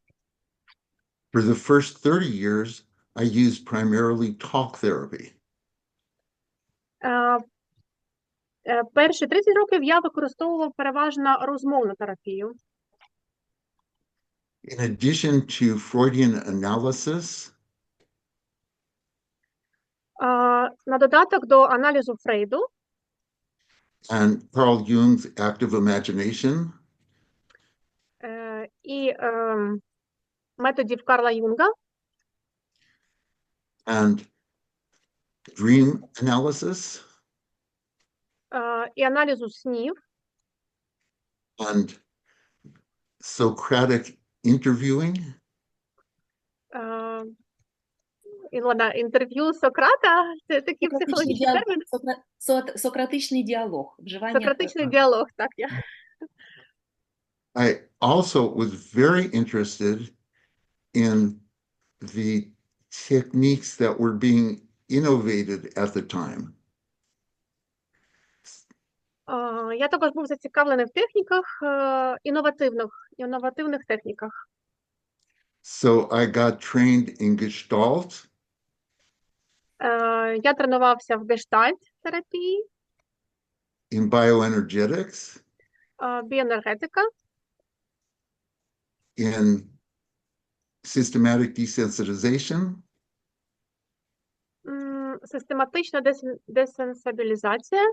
E: For the first 30 years, I used primarily talk therapy.
B: Перші 30 років я використовував переважно розмовну терапію.
E: In addition to Freudian analysis,
B: На додаток до аналізу Фрейду
E: and Carl Jung's active imagination,
B: і методів Карла Юнга,
E: and dream analysis,
B: і аналізу снів,
E: and Socratic interviewing,
B: інтерв'ю Сократа, це такі психологічні терміни.
A: Сократичний діалог. Вживання
B: Сократичний діалог, так.
E: I also was very interested in the techniques that were being innovated at the time.
B: Я також був зацікавлений в техніках, інновативних техніках.
E: So I got trained in Gestalt,
B: Я тренувався в гештальт-терапії,
E: in bioenergetics,
B: біоенергетика,
E: in systematic desensitization,
B: систематична десенсибілізація,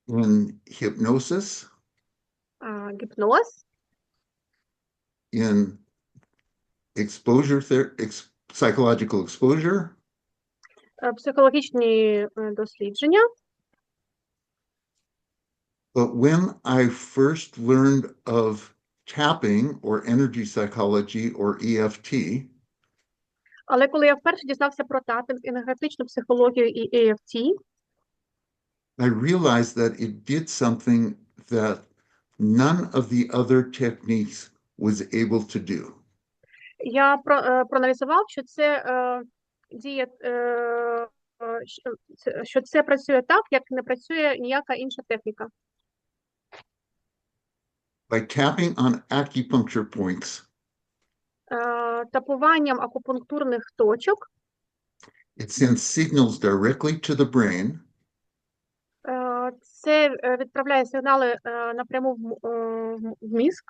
E: in hypnosis,
B: гіпноз,
E: in psychological exposure,
B: психологічні дослідження.
E: But when I first learned of tapping or energy psychology or EFT,
B: Але коли я вперше дізнався про тапінг, енергетичну психологію і EFT,
E: I realized that it did something that none of the other techniques was able to do.
B: я проаналізував, що це діє, що це працює так, як не працює ніяка інша техніка.
E: By tapping on acupuncture points,
B: Тапуванням акупунктурних точок
E: it sends signals directly to the brain
B: це відправляє сигнали напряму в мозок,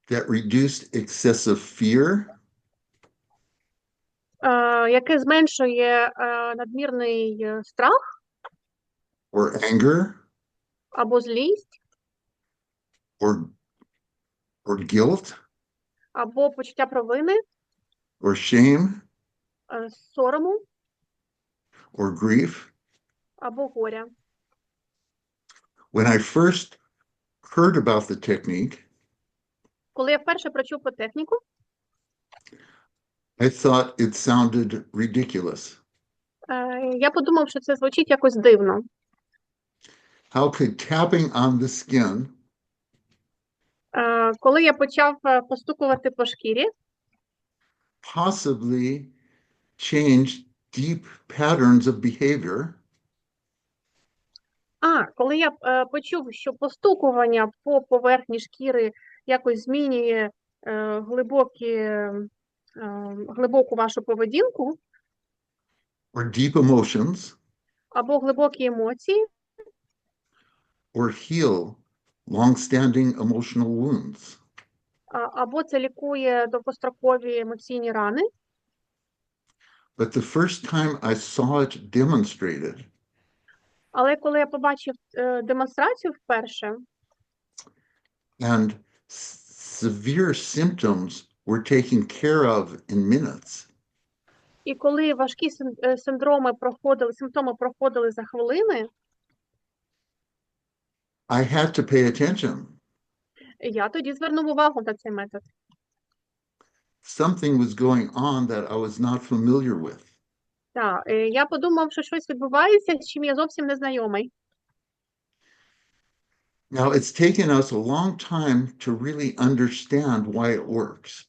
E: that reduced excessive fear,
B: яке зменшує надмірний страх
E: or anger,
B: або злість,
E: or guilt,
B: або почуття провини,
E: or shame,
B: сорому,
E: or grief.
B: або горя.
E: When I first heard about the technique,
B: Коли я вперше прочув по техніку,
E: I thought it sounded ridiculous.
B: Я подумав, що це звучить якось дивно.
E: How could tapping on the skin
B: Коли я почав постукувати по шкірі,
E: possibly change deep patterns of behavior
B: коли я почув, що постукування по поверхні шкіри якось змінює глибоку вашу поведінку
E: or deep emotions,
B: або глибокі емоції,
E: or heal long-standing emotional wounds.
B: або це лікує довгострокові емоційні рани.
E: But the first time I saw it demonstrated,
B: Але коли я побачив демонстрацію вперше,
E: and severe symptoms were taken care of in minutes,
B: і коли важкі симптоми проходили за хвилини,
E: I had to pay attention.
B: я тоді звернув увагу на цей метод.
E: Something was going on that I was not familiar with.
B: Так, я подумав, що щось відбувається, з чим я зовсім не знайомий.
E: Now, it's taken us a long time to really understand why it works.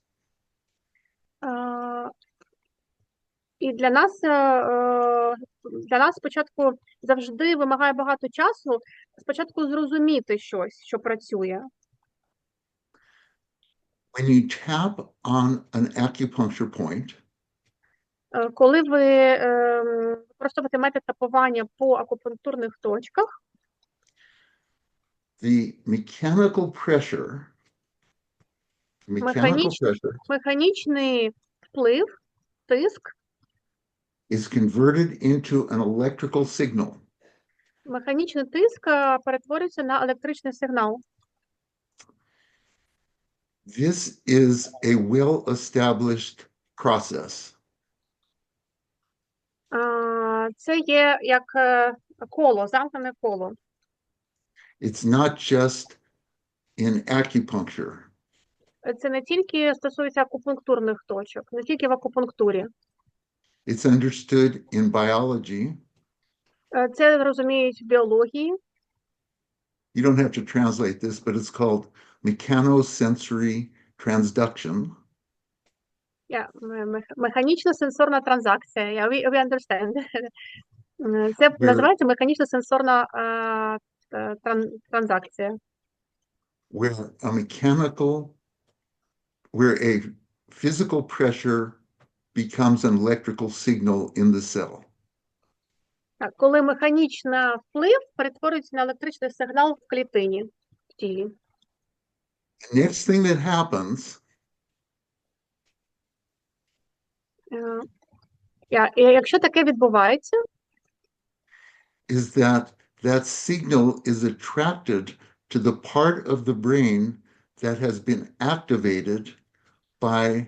B: І для нас спочатку завжди вимагає багато часу спочатку зрозуміти щось, що працює.
E: When you tap on an acupuncture point,
B: Коли ви використовуєте метод тапування по акупунктурних точках,
E: the mechanical pressure
B: механічний вплив, тиск,
E: is converted into an electrical signal.
B: механічний тиск перетворюється на електричний сигнал.
E: This is a well-established process.
B: Це є як коло, замкнене коло.
E: It's not just in acupuncture.
B: Це не тільки стосується акупунктурних точок, не тільки в акупунктурі.
E: It's understood in biology.
B: Це розуміють в біології.
E: You don't have to translate this, but it's called mechanosensory transduction.
B: Механічна сенсорна транзакція. We understand. Це називається механічна сенсорна транзакція.
E: Where a physical pressure becomes an electrical signal in the cell.
B: Коли механічний вплив перетворюється на електричний сигнал в клітині, в тілі.
E: The next thing that happens
B: Якщо таке відбувається,
E: is that signal is attracted to the part of the brain that has been activated by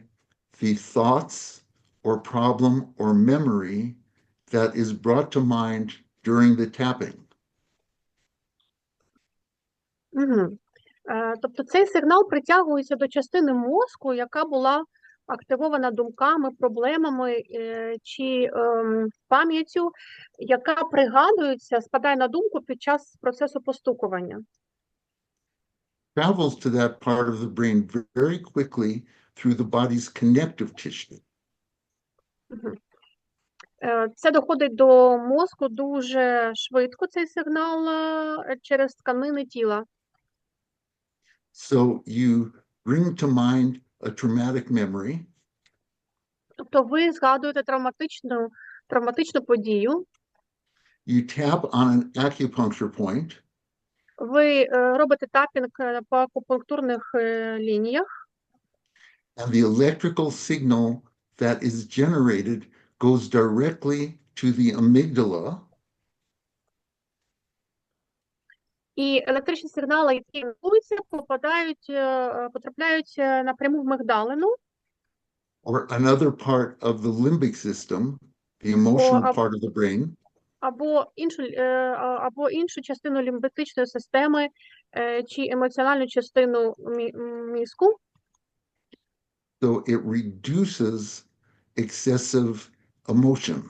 E: the thoughts or problem or memory that is brought to mind during the tapping.
B: Тобто цей сигнал притягується до частини мозку, яка була активована думками, проблемами чи пам'яттю, яка пригадується, спадає на думку під час процесу постукування.
E: Travels to that part of the brain very quickly through the body's connective tissue.
B: Це доходить до мозку дуже швидко, цей сигнал, через тканини тіла.
E: So you bring to mind a traumatic memory.
B: Тобто ви згадуєте травматичну подію.
E: You tap on an acupuncture point.
B: Ви робите тапінг по акупунктурних лініях.
E: And the electrical signal that is generated goes directly to the amygdala.
B: І електричні сигнали, які генеруються, потрапляють напряму в мигдалину.
E: Or another part of the limbic system, the emotional part of the brain.
B: Або іншу частину лімбічної системи чи емоціональну частину мізку.
E: So it reduces excessive emotion.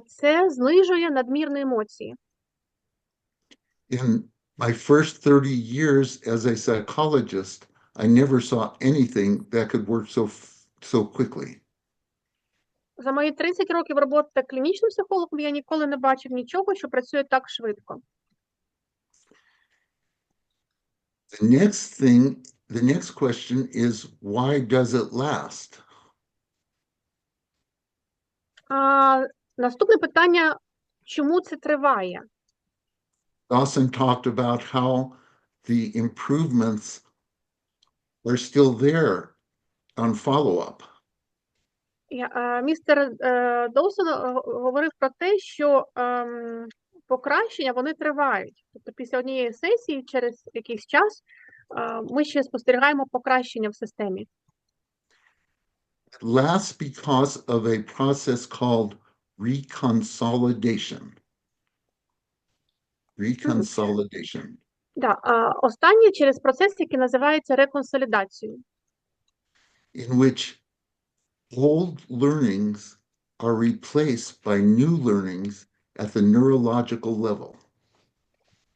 B: Це знижує надмірні емоції.
E: In my first 30 years as a psychologist, I never saw anything that could work so quickly.
B: За мої 30 років роботи клінічним психологом я ніколи не бачив нічого, що працює так швидко.
E: The next question is, why does it last?
B: Наступне питання, чому це триває?
E: Dawson talked about how the improvements are still there on follow-up.
B: Містер Доусон говорив про те, що покращення, вони тривають. Тобто після однієї сесії, через якийсь час, ми ще спостерігаємо покращення в системі.
E: It lasts because of a process called reconsolidation. Reconsolidation.
B: Да, останнє через процес, який називається реконсолідацією.
E: In which old learnings are replaced by new learnings at the neurological level.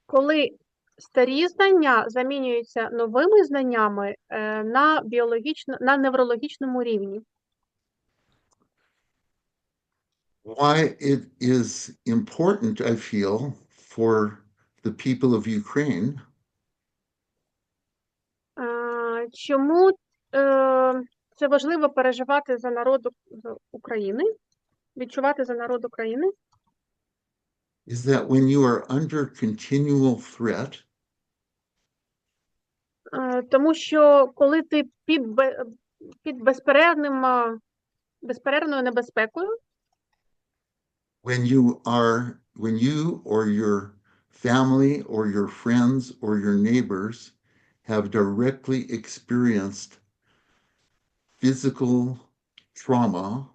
B: Коли старі знання замінюються новими знаннями на неврологічному рівні.
E: Why it is important, I feel, for the people of Ukraine
B: Чому це важливо переживати за народ України, відчувати за народ України?
E: is that when you are under continual threat,
B: Тому що коли ти під безперервною небезпекою,
E: when you or your family or your friends or your neighbors have directly experienced physical trauma,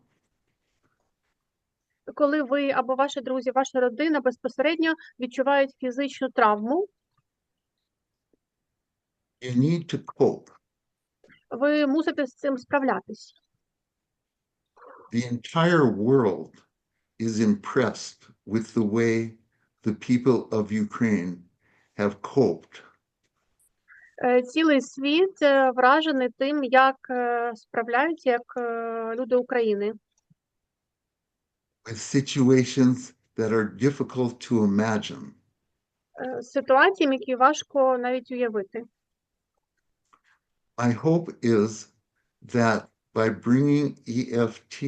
B: коли ви або ваші друзі, ваша родина безпосередньо відчувають фізичну травму,
E: you need to cope.
B: ви мусите з цим справлятись.
E: The entire world is impressed with the way the people of Ukraine have coped
B: Цілий світ вражений тим, як справляються, як люди України.
E: with situations that are difficult to imagine.
B: Ситуаціям, які важко навіть уявити.
E: My hope is that by bringing EFT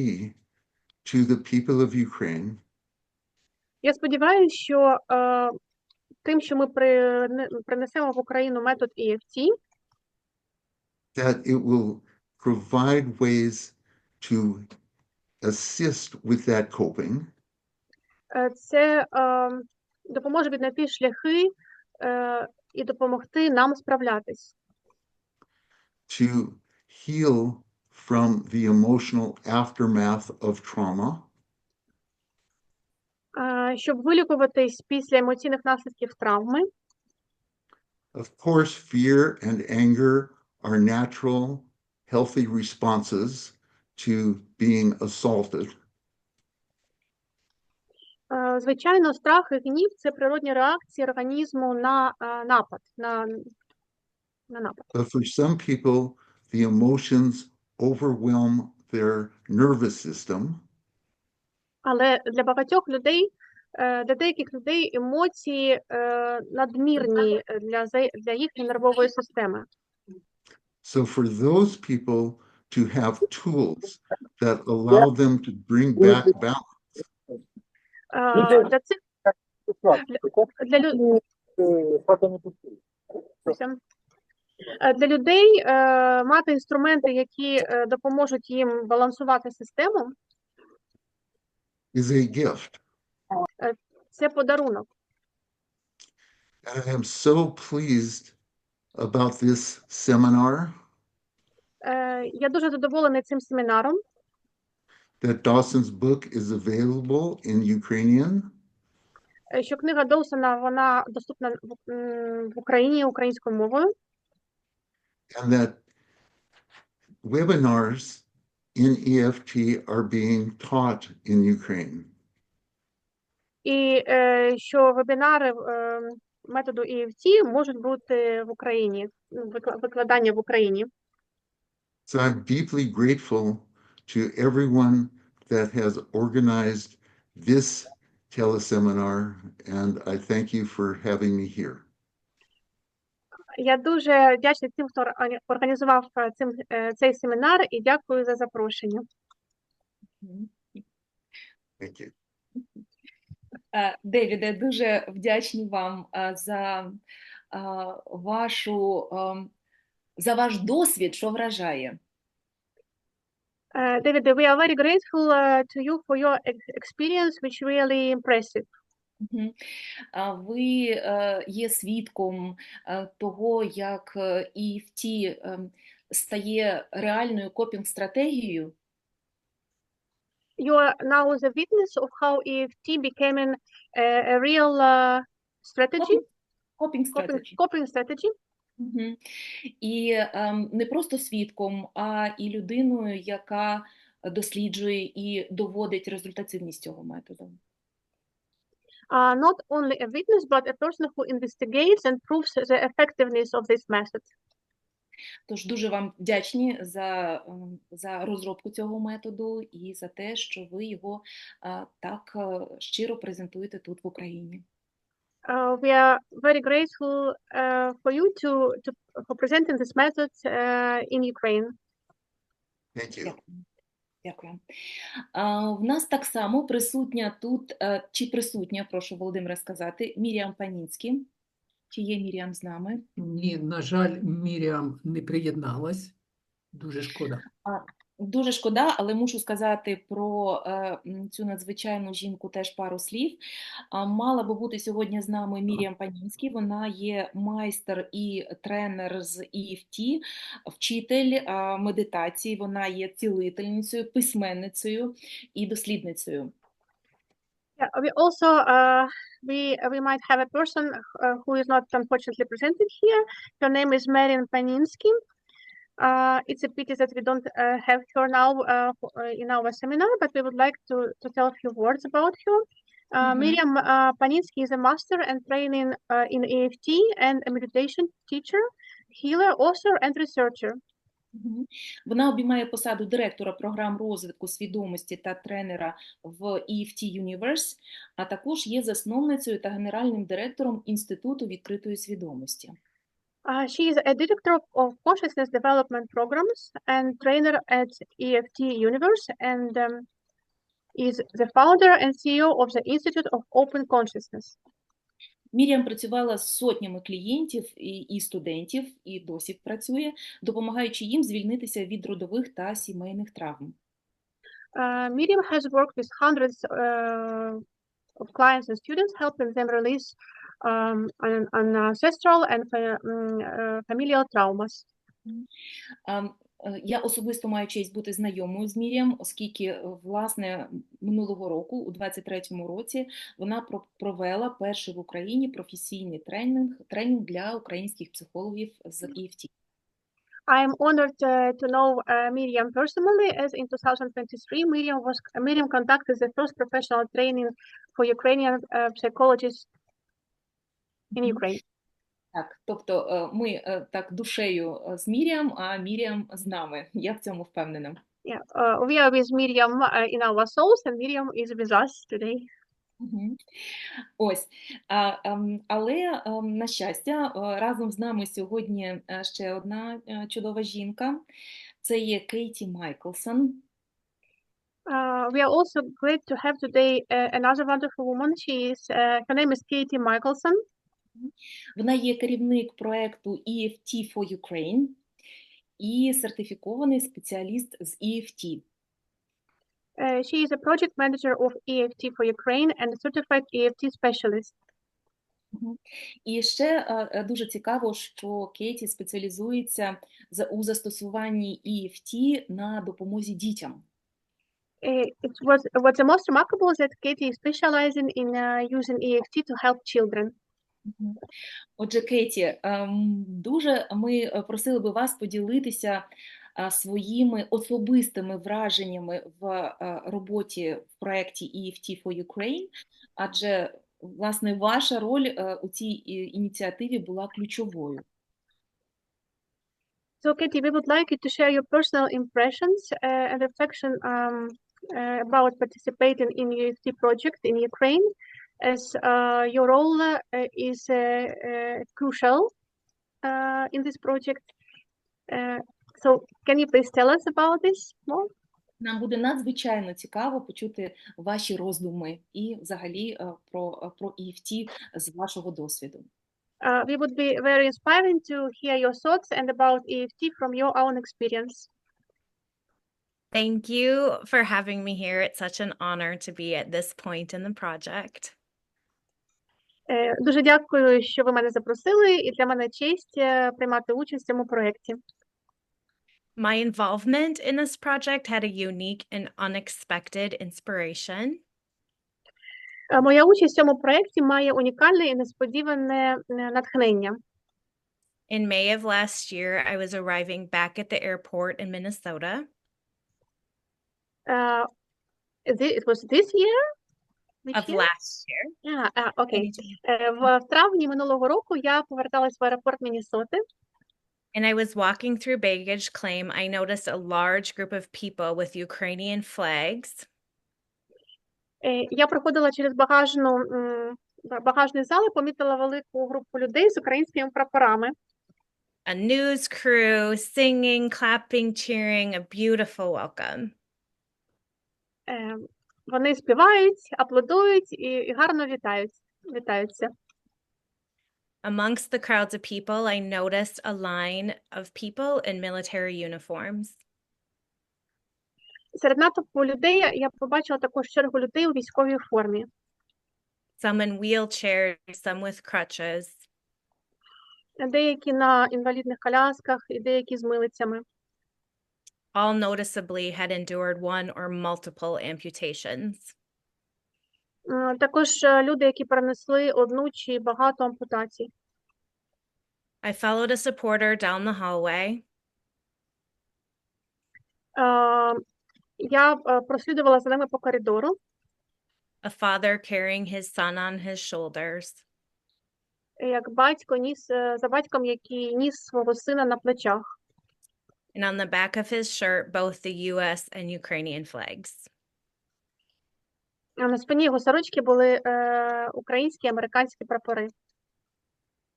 E: to the people of Ukraine,
B: Я сподіваюся, що тим, що ми принесемо в Україну метод EFT,
E: that it will provide ways to assist with that coping,
B: це допоможе віднайти шляхи і допомогти нам справлятись.
E: to heal from the emotional aftermath of trauma,
B: Щоб вилікуватись після емоційних наслідків травми.
E: Of course, fear and anger are natural, healthy responses to being assaulted.
B: Звичайно, страх і гнів – це природні реакції організму на напад.
E: But for some people, the emotions overwhelm their nervous system.
B: Але для багатьох людей, для деяких людей емоції надмірні для їхньої нервової системи.
E: So for those people to have tools that allow them to bring back balance,
B: Для людей мати інструменти, які допоможуть їм балансувати систему,
E: is a gift.
B: це подарунок.
E: And I am so pleased about this seminar
B: Я дуже задоволений цим семінаром,
E: that Dawson's book is available in Ukrainian,
B: що книга Доусона, вона доступна в Україні українською мовою,
E: and that webinars in EFT are being taught in Ukraine.
B: і що вебінари методу EFT можуть бути в Україні, викладання в Україні.
E: So I'm deeply grateful to everyone that has organized this teleseminar, and I thank you for having me here.
B: Я дуже вдячна тим, хто організував цей семінар, і дякую за запрошення.
E: Thank you.
A: Девіде, дуже вдячні вам за ваш досвід, що вражає.
B: David, we are very grateful to you for your experience, which really impressive.
A: Ви є свідком того, як EFT стає реальною копінг-стратегією.
B: You are now the witness of how EFT became a real strategy, coping strategy.
A: І не просто свідком, а і людиною, яка досліджує і доводить результативність цього методу.
B: Not only a witness, but a person who investigates and proves the effectiveness of this method.
A: Тож дуже вам вдячні за розробку цього методу і за те, що ви його так щиро презентуєте тут в Україні.
B: We are very grateful for you for presenting this method in Ukraine.
E: Thank you.
A: Дякую. В нас так само присутня тут, чи присутня, прошу Володимира сказати, Міріам Панінський. Чи є Міріам з нами?
F: Ні, на жаль, Міріам не приєдналась. Дуже шкода.
A: Дуже шкода, але мушу сказати про цю надзвичайну жінку теж пару слів. Мала би бути сьогодні з нами Міріам Панінський. Вона є майстер і тренер з EFT, вчитель медитації. Вона є цілительницею, письменницею і дослідницею.
B: Yeah, we also we might have a person who is not unfortunately presented here. Her name is Miriam Paninsky. It's a pity that we don't have her now in our seminar, but we would like to tell a few words about her. Miriam Paninsky is a master and training in EFT and a meditation teacher, healer, author, and researcher.
A: Вона обіймає посаду директора програм розвитку свідомості та тренера в EFT Universe, а також є засновницею та генеральним директором Інституту відкритої свідомості.
B: She is a director of consciousness development programs and trainer at EFT Universe and is the founder and CEO of the Institute of Open Consciousness.
A: Міріам працювала з сотнями клієнтів і студентів, і досі працює, допомагаючи їм звільнитися від родових та сімейних травм.
B: Miriam has worked with hundreds of clients and students, helping them release ancestral and familial traumas.
A: Я особисто маю честь бути знайомою з Міріам, оскільки, власне, минулого року, у 23-му році, вона провела перший в Україні професійний тренінг для українських психологів з EFT.
B: I am honored to know Miriam personally, as in 2023, Miriam conducted the first professional training for Ukrainian psychologists in Ukraine.
A: Так, тобто ми так душею з Міріам, а Міріам з нами. Я в цьому впевнена.
B: Yeah, we are with Miriam in our souls, and Miriam is with us today.
A: Ось, але, на щастя, разом з нами сьогодні ще одна чудова жінка. Це є Кеті Майклсон.
B: We are also glad to have today another wonderful woman. Her name is Кеті Майклсон.
A: Вона є керівник проекту EFT for Ukraine і сертифікований спеціаліст з EFT.
B: She is a project manager of EFT for Ukraine and a certified EFT specialist.
A: І ще дуже цікаво, що Кеті спеціалізується у застосуванні EFT на допомозі дітям.
B: What's the most remarkable is that Katie is specializing in using EFT to help children.
A: Отже, Кеті, дуже ми просили би вас поділитися своїми особистими враженнями в роботі в проєкті EFT for Ukraine, адже, власне, ваша роль у цій ініціативі була ключовою.
B: So, Katie, we would like you to share your personal impressions and reflection about participating in EFT project in Ukraine, as your role is crucial in this project. So can you please tell us about this more?
A: Нам буде надзвичайно цікаво почути ваші роздуми і взагалі про EFT з вашого досвіду.
B: We would be very inspiring to hear your thoughts and about EFT from your own experience.
G: Thank you for having me here. It's such an honor to be at this point in the project.
B: Дуже дякую, що ви мене запросили, і для мене честь приймати участь в цьому проєкті.
G: My involvement in this project had a unique and unexpected inspiration.
B: Моя участь в цьому проєкті має унікальне і несподіване натхнення.
G: In May of last year, I was arriving back at the airport in Minnesota.
B: It was this year?
G: Of last year.
B: Окей. В травні минулого року я поверталась в аеропорт Міннесоти.
G: And I was walking through baggage claim. I noticed a large group of people with Ukrainian flags.
B: Я проходила через багажний зал і помітила велику групу людей з українськими прапорами.
G: A news crew singing, clapping, cheering, a beautiful welcome.
B: Вони співають, аплодують і гарно вітаються.
G: Amongst the crowds of people, I noticed a line of people in military uniforms.
B: Серед натовпу людей я побачила також чергу людей у військовій формі.
G: Some in wheelchairs, some with crutches.
B: Деякі на інвалідних колясках і деякі з милицями.
G: All noticeably had endured one or multiple amputations.
B: Також люди, які перенесли одну чи багато ампутацій.
G: I followed a supporter down the hallway.
B: Я прослідувала за ними по коридору.
G: A father carrying his son on his shoulders.
B: Як батько ніс за батьком, який ніс свого сина на плечах.
G: And on the back of his shirt, both the US and Ukrainian flags.
B: На спині його сорочки були українські і американські прапори.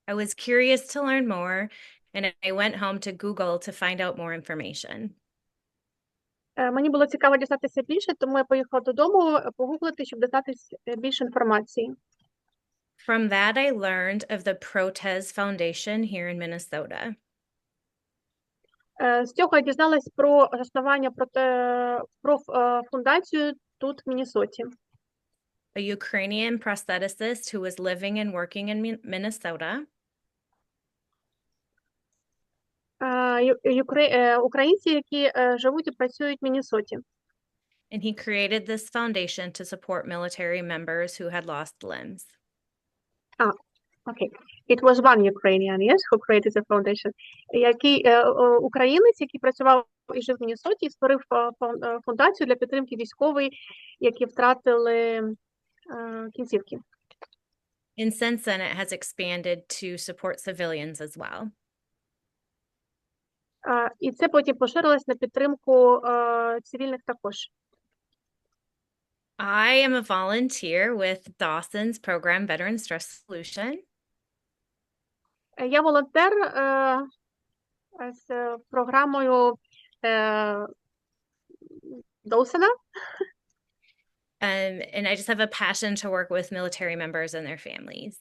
G: I was curious to learn more, and I went home to Google to find out more information.
B: Мені було цікаво дізнатися більше, тому я поїхала додому погуглити, щоб дізнатися більше інформації.
G: From that, I learned of the Protez Foundation here in Minnesota.
B: З цього я дізналась про заснування про фундацію тут в Міннесоті.
G: A Ukrainian prostheticist who was living and working in Minnesota.
B: Українці, які живуть і працюють в Міннесоті.
G: And he created this foundation to support military members who had lost limbs.
B: Okay. It was one Ukrainian, yes, who created the foundation. Українець, який працював і жив в Міннесоті, створив фундацію для підтримки військових, які втратили кінцівки.
G: And since then, it has expanded to support civilians as well.
B: І це потім поширилось на підтримку цивільних також.
G: I am a volunteer with Dawson's program, Veteran Stress Solution.
B: Я волонтер з програмою Доусона.
G: And I just have a passion to work with military members and their families.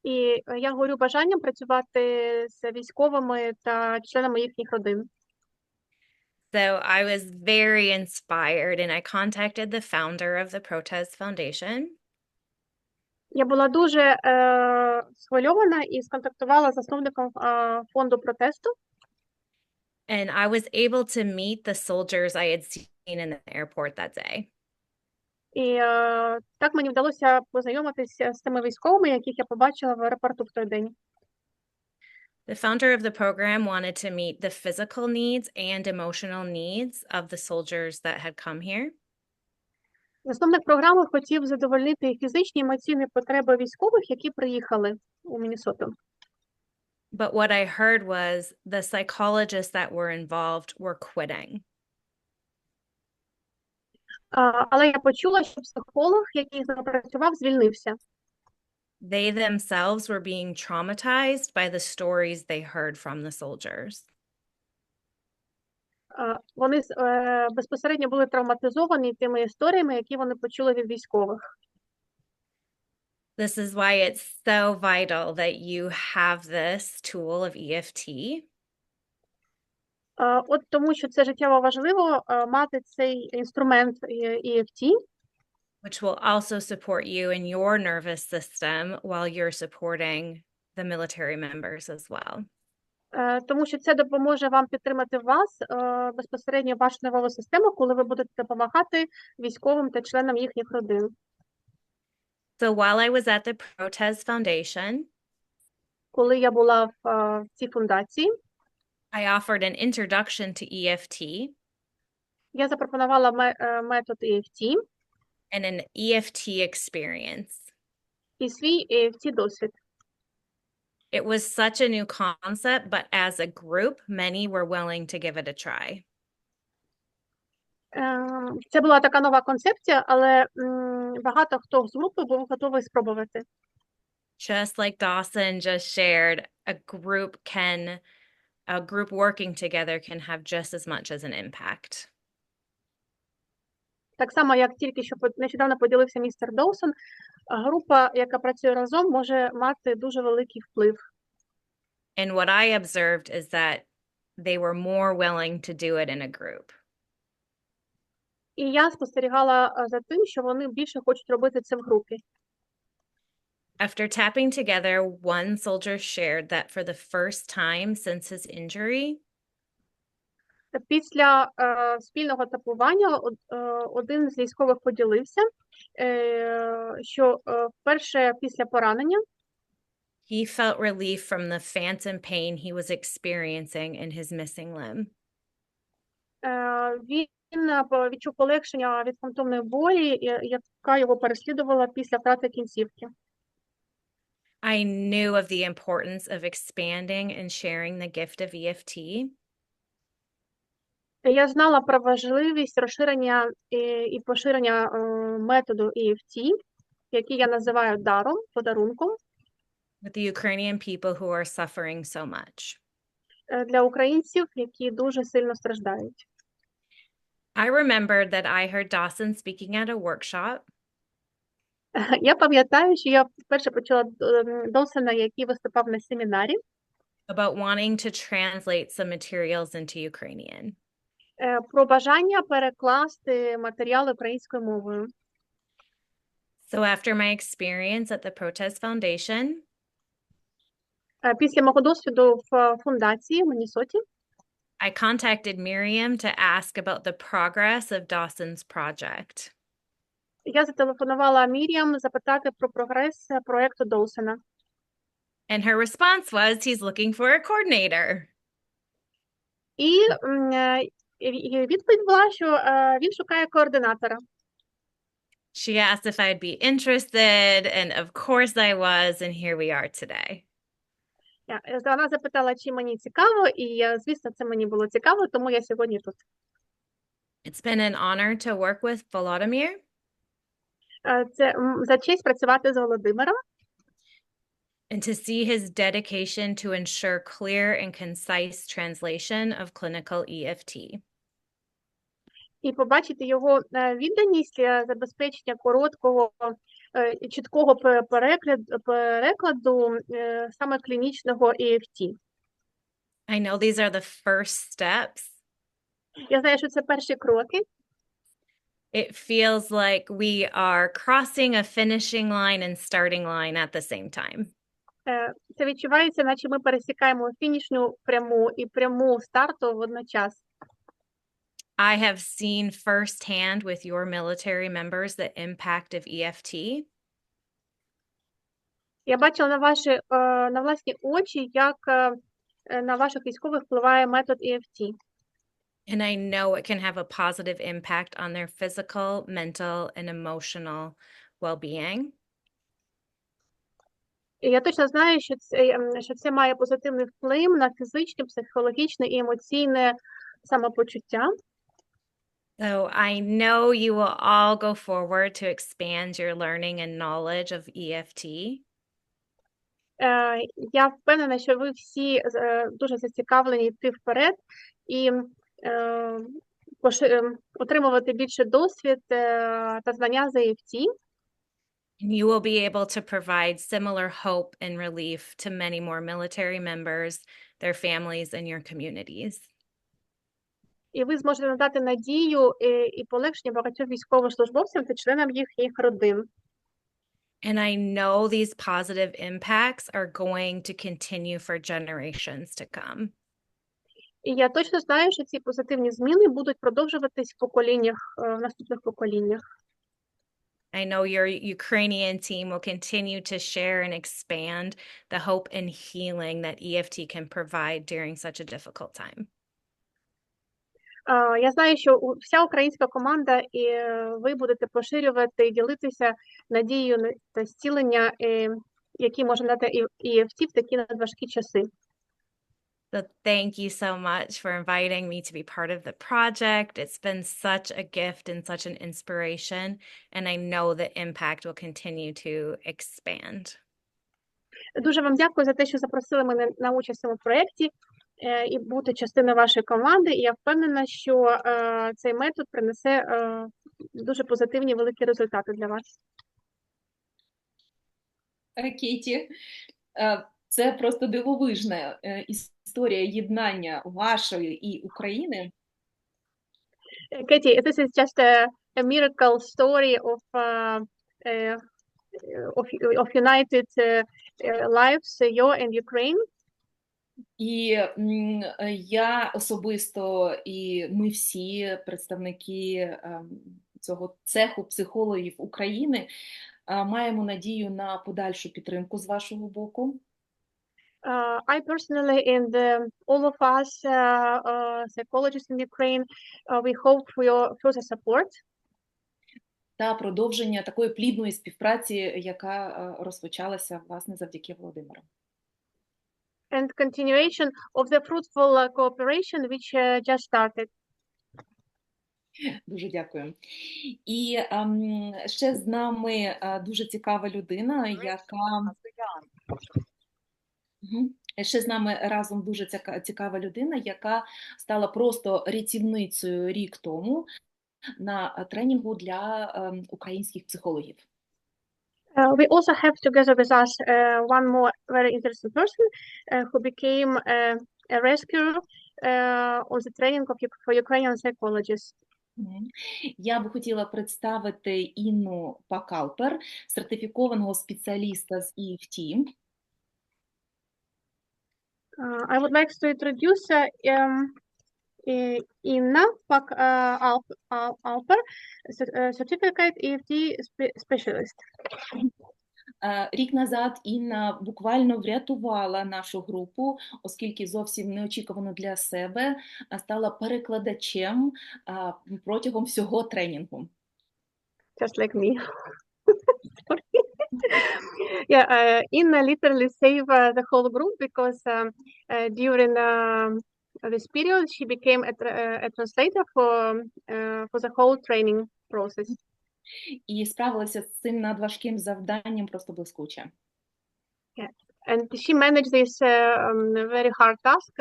B: І я горю бажанням працювати з військовими та членами їхніх родин.
G: So I was very inspired and I contacted the founder of the Protez Foundation.
B: Я була дуже схвильована і сконтактувала з засновником фонду протесту.
G: And I was able to meet the soldiers I had seen in the airport that day.
B: І так мені вдалося познайомитися з тими військовими, яких я побачила в аеропорту в той день.
G: The founder of the program wanted to meet the physical needs and emotional needs of the soldiers that had come here.
B: Засновник програми хотів задовольнити фізичні і емоційні потреби військових, які приїхали у Міннесоту.
G: But what I heard was the psychologists that were involved were quitting.
B: Але я почула, що психолог, який з ними працював, звільнився.
G: They themselves were being traumatized by the stories they heard from the soldiers.
B: Вони безпосередньо були травматизовані тими історіями, які вони почули від військових.
G: This is why it's so vital that you have this tool of EFT.
B: От тому, що це життєво важливо мати цей інструмент EFT,
G: which will also support you in your nervous system while you're supporting the military members as well.
B: Тому що це допоможе вам підтримати вас, безпосередньо вашу нервову систему, коли ви будете допомагати військовим та членам їхніх родин.
G: So while I was at the Protez Foundation,
B: Коли я була в цій фундації,
G: I offered an introduction to EFT
B: я запропонувала метод EFT
G: and an EFT experience.
B: і свій EFT-досвід.
G: It was such a new concept, but as a group, many were willing to give it a try.
B: Це була така нова концепція, але багато хто з групи був готовий спробувати.
G: Just like Dawson just shared, a group working together can have just as much as an impact.
B: Так само, як тільки що нещодавно поділився містер Доусон, група, яка працює разом, може мати дуже великий вплив.
G: And what I observed is that they were more willing to do it in a group.
B: І я спостерігала за тим, що вони більше хочуть робити це в групі.
G: After tapping together, one soldier shared that for the first time since his injury,
B: після спільного тапування один з військових поділився, що вперше після поранення
G: he felt relief from the phantom pain he was experiencing in his missing limb.
B: Він відчув полегшення від фантомної болі, яка його переслідувала після втрати кінцівки.
G: I knew of the importance of expanding and sharing the gift of EFT.
B: Я знала про важливість розширення і поширення методу EFT, який я називаю даром, подарунком,
G: With the Ukrainian people who are suffering so much.
B: Для українців, які дуже сильно страждають.
G: I remembered that I heard Dawson speaking at a workshop.
B: Я пам'ятаю, що я вперше почула Доусона, який виступав на семінарі.
G: About wanting to translate some materials into Ukrainian.
B: Про бажання перекласти матеріали українською мовою.
G: So after my experience at the Protez Foundation,
B: після мого досвіду в фундації в Міннесоті,
G: I contacted Miriam to ask about the progress of Dawson's project.
B: Я зателефонувала Мір'ям запитати про прогрес проєкту Доусона.
G: And her response was, he's looking for a coordinator.
B: І відповідь була, що він шукає координатора.
G: She asked if I'd be interested, and of course I was, and here we are today.
B: Вона запитала, чи мені цікаво, і, звісно, це мені було цікаво, тому я сьогодні тут.
G: It's been an honor to work with Volodymyr.
B: Це за честь працювати з Володимиром.
G: And to see his dedication to ensure clear and concise translation of clinical EFT.
B: І побачити його відданість для забезпечення короткого, чіткого перекладу саме клінічного EFT.
G: I know these are the first steps.
B: Я знаю, що це перші кроки.
G: It feels like we are crossing a finishing line and starting line at the same time.
B: Це відчувається, наче ми пересікаємо фінішну пряму і пряму старту водночас.
G: I have seen firsthand with your military members the impact of EFT.
B: Я бачила на власні очі, як на ваших військових впливає метод EFT.
G: And I know it can have a positive impact on their physical, mental, and emotional well-being.
B: І я точно знаю, що це має позитивний вплив на фізичне, психологічне і емоційне самопочуття.
G: So I know you will all go forward to expand your learning and knowledge of EFT.
B: Я впевнена, що ви всі дуже зацікавлені йти вперед і отримувати більше досвід та знання за EFT.
G: And you will be able to provide similar hope and relief to many more military members, their families, and your communities.
B: І ви зможете надати надію і полегшення багатьом військовослужбовцям та членам їхніх родин.
G: And I know these positive impacts are going to continue for generations to come.
B: І я точно знаю, що ці позитивні зміни будуть продовжуватись в наступних поколіннях.
G: I know your Ukrainian team will continue to share and expand the hope and healing that EFT can provide during such a difficult time.
B: Я знаю, що вся українська команда і ви будете поширювати і ділитися надією та зцілення, які може дати EFT в такі надважкі часи.
G: So thank you so much for inviting me to be part of the project. It's been such a gift and such an inspiration, and I know the impact will continue to expand.
B: Дуже вам дякую за те, що запросили мене на участь в цьому проєкті і бути частиною вашої команди. І я впевнена, що цей метод принесе дуже позитивні великі результати для вас.
A: Кеті, це просто дивовижна історія єднання вашої і України.
B: Кеті, this is just a miracle story of united lives, your and Ukraine.
A: І я особисто, і ми всі представники цього цеху психологів України маємо надію на подальшу підтримку з вашого боку.
B: I personally and all of us psychologists in Ukraine, we hope for your further support.
A: Та продовження такої плідної співпраці, яка розпочалася, власне, завдяки Володимиру.
B: And continuation of the fruitful cooperation which just started.
A: Дуже дякую. І ще з нами дуже цікава людина, Ще з нами разом дуже цікава людина, яка стала просто рятівницею рік тому на тренінгу для українських психологів.
B: We also have together with us one more very interesting person who became a rescuer on the training for Ukrainian psychologists.
A: Я би хотіла представити Інну Пак Алпер, сертифікованого спеціаліста з EFT.
B: I would like to introduce Inna Pak Alper, certificate EFT specialist.
A: Рік назад Інна буквально врятувала нашу групу, оскільки зовсім неочікувано для себе стала перекладачем протягом всього тренінгу.
B: Just like me. Yeah, Inna literally saved the whole group because during this period she became a translator for the whole training process.
A: І справилася з цим надважким завданням просто блискуче.
B: Yeah. And she managed this very hard task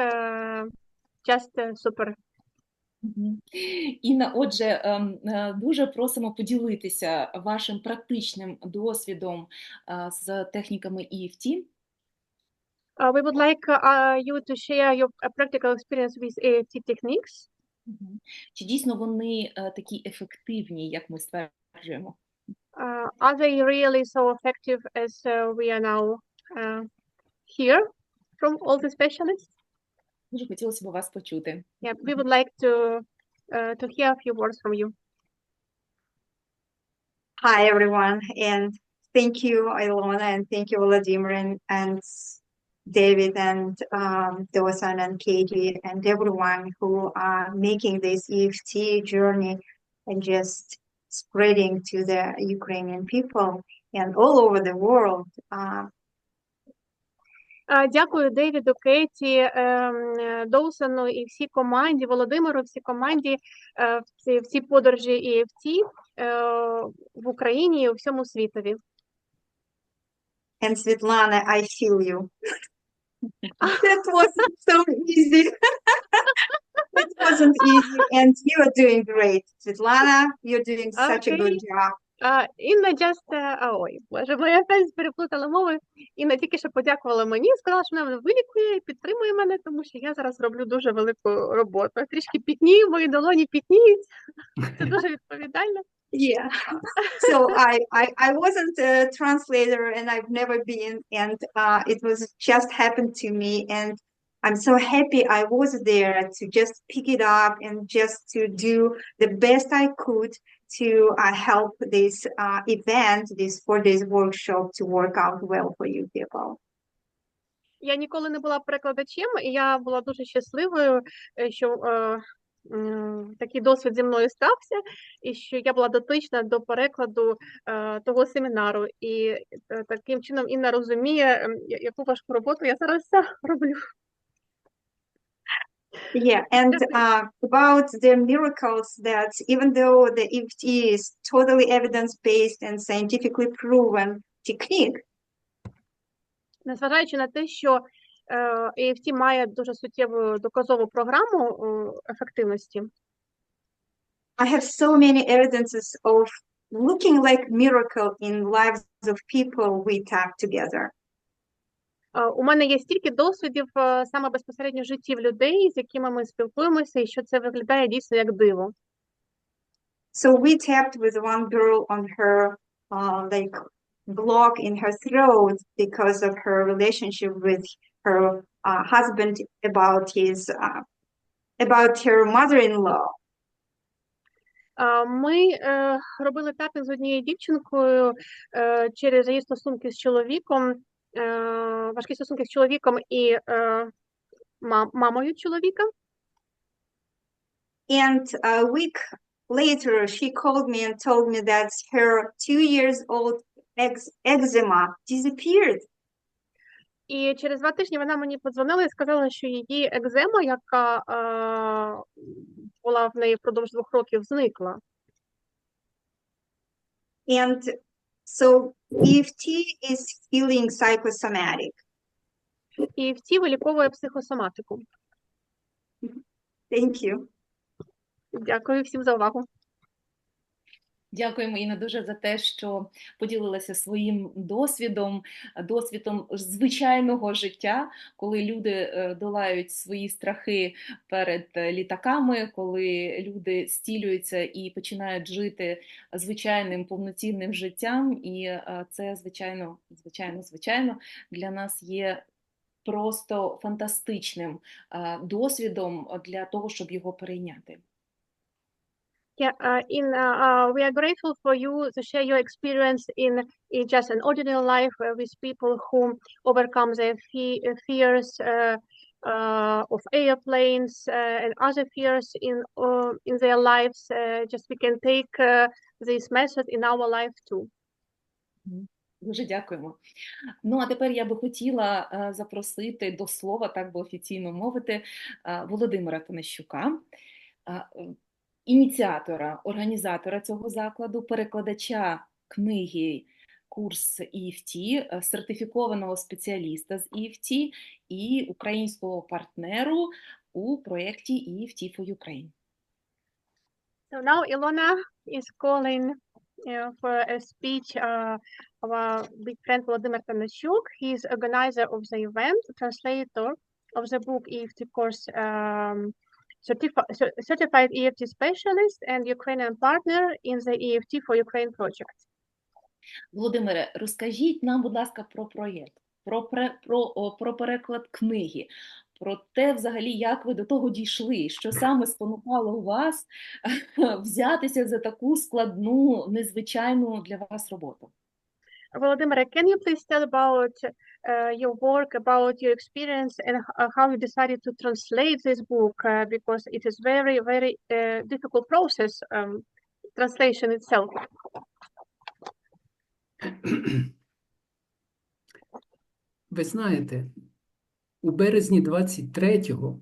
B: just super.
A: Інна, отже, дуже просимо поділитися вашим практичним досвідом з техніками EFT.
B: We would like you to share your practical experience with EFT techniques.
A: Чи дійсно вони такі ефективні, як ми стверджуємо?
B: Are they really so effective as we are now hear from all the specialists?
A: Дуже хотілося б вас почути.
B: Yeah, we would like to hear a few words from you.
H: Hi, everyone, and thank you, Ilona, and thank you, Vladimir, and David, and Dawson, and Katie, and everyone who are making this EFT journey and just spreading to the Ukrainian people and all over the world.
B: Дякую Девіду, Кеті, Доусону і всій команді, Володимиру, всій команді в цій подорожі EFT в Україні і у всьому світові.
H: And Svetlana, I feel you. That wasn't so easy. It wasn't easy, and you are doing great. Svetlana, you're doing such a good job.
B: Інна ой, боже, моя опять переплутала мови. Інна тільки що подякувала мені, сказала, що вона вилікує і підтримує мене, тому що я зараз роблю дуже велику роботу. Трішки пітнію, мої долоні пітніють. Це дуже відповідально.
H: Yeah. So I wasn't a translator, and I've never been, and it was just happened to me, and I'm so happy I was there to just pick it up and just to do the best I could to help this event, this 4 days workshop to work out well for you people.
B: Я ніколи не була перекладачем, і я була дуже щасливою, що такий досвід зі мною стався, і що я була дотична до перекладу того семінару. І таким чином Інна розуміє, яку важку роботу я зараз роблю.
H: Yeah, and about the miracles, that even though the EFT is totally evidence-based and scientifically proven technique,
B: незважаючи на те, що EFT має дуже суттєву доказову програму ефективності,
H: I have so many evidences of looking like miracle in lives of people we talk together.
B: У мене є стільки досвідів саме безпосередньо в житті людей, з якими ми спілкуємося, і що це виглядає дійсно як диво.
H: So we tapped with one girl on her like block in her throat because of her relationship with her husband about her mother-in-law.
B: Ми робили тапінг з однією дівчинкою через її стосунки з чоловіком, важкі стосунки з чоловіком і мамою чоловіка.
H: And a week later, she called me and told me that her 2-year-old eczema disappeared.
B: І через 2 тижні вона мені подзвонила і сказала, що її екзема, яка була в неї впродовж 2 років, зникла.
H: And so EFT is healing psychosomatic.
B: EFT виліковує психосоматику.
H: Thank you.
B: Дякую всім за увагу.
A: Дякуємо, Інна, дуже за те, що поділилася своїм досвідом звичайного життя, коли люди долають свої страхи перед літаками, коли люди зцілюються і починають жити звичайним повноцінним життям. І це, звичайно, для нас є просто фантастичним досвідом для того, щоб його перейняти.
B: Yeah, we are grateful for you to share your experience in just an ordinary life with people who overcome their fears of airplanes and other fears in their lives. Just we can take this method in our life too.
A: Дуже дякуємо. Ну, а тепер я би хотіла запросити до слова, так би офіційно мовити, Володимира Танащука, ініціатора, організатора цього закладу, перекладача книги «Курс EFT», сертифікованого спеціаліста з EFT і українського партнеру у проєкті EFT for Ukraine.
B: So now Ilona is calling for a speech of our big friend Volodymyr Tanashuk. He is organizer of the event, translator of the book EFT course, certified EFT specialist and Ukrainian partner in the EFT for Ukraine project.
A: Володимире, розкажіть нам, будь ласка, про проєкт, про переклад книги, про те, взагалі, як ви до того дійшли, що саме спонукало вас взятися за таку складну, незвичайну для вас роботу.
B: Volodymyr, can you please tell about your work, about your experience, and how you decided to translate this book? Because it is very, very difficult process, translation itself.
F: Ви знаєте, У березні 23-го,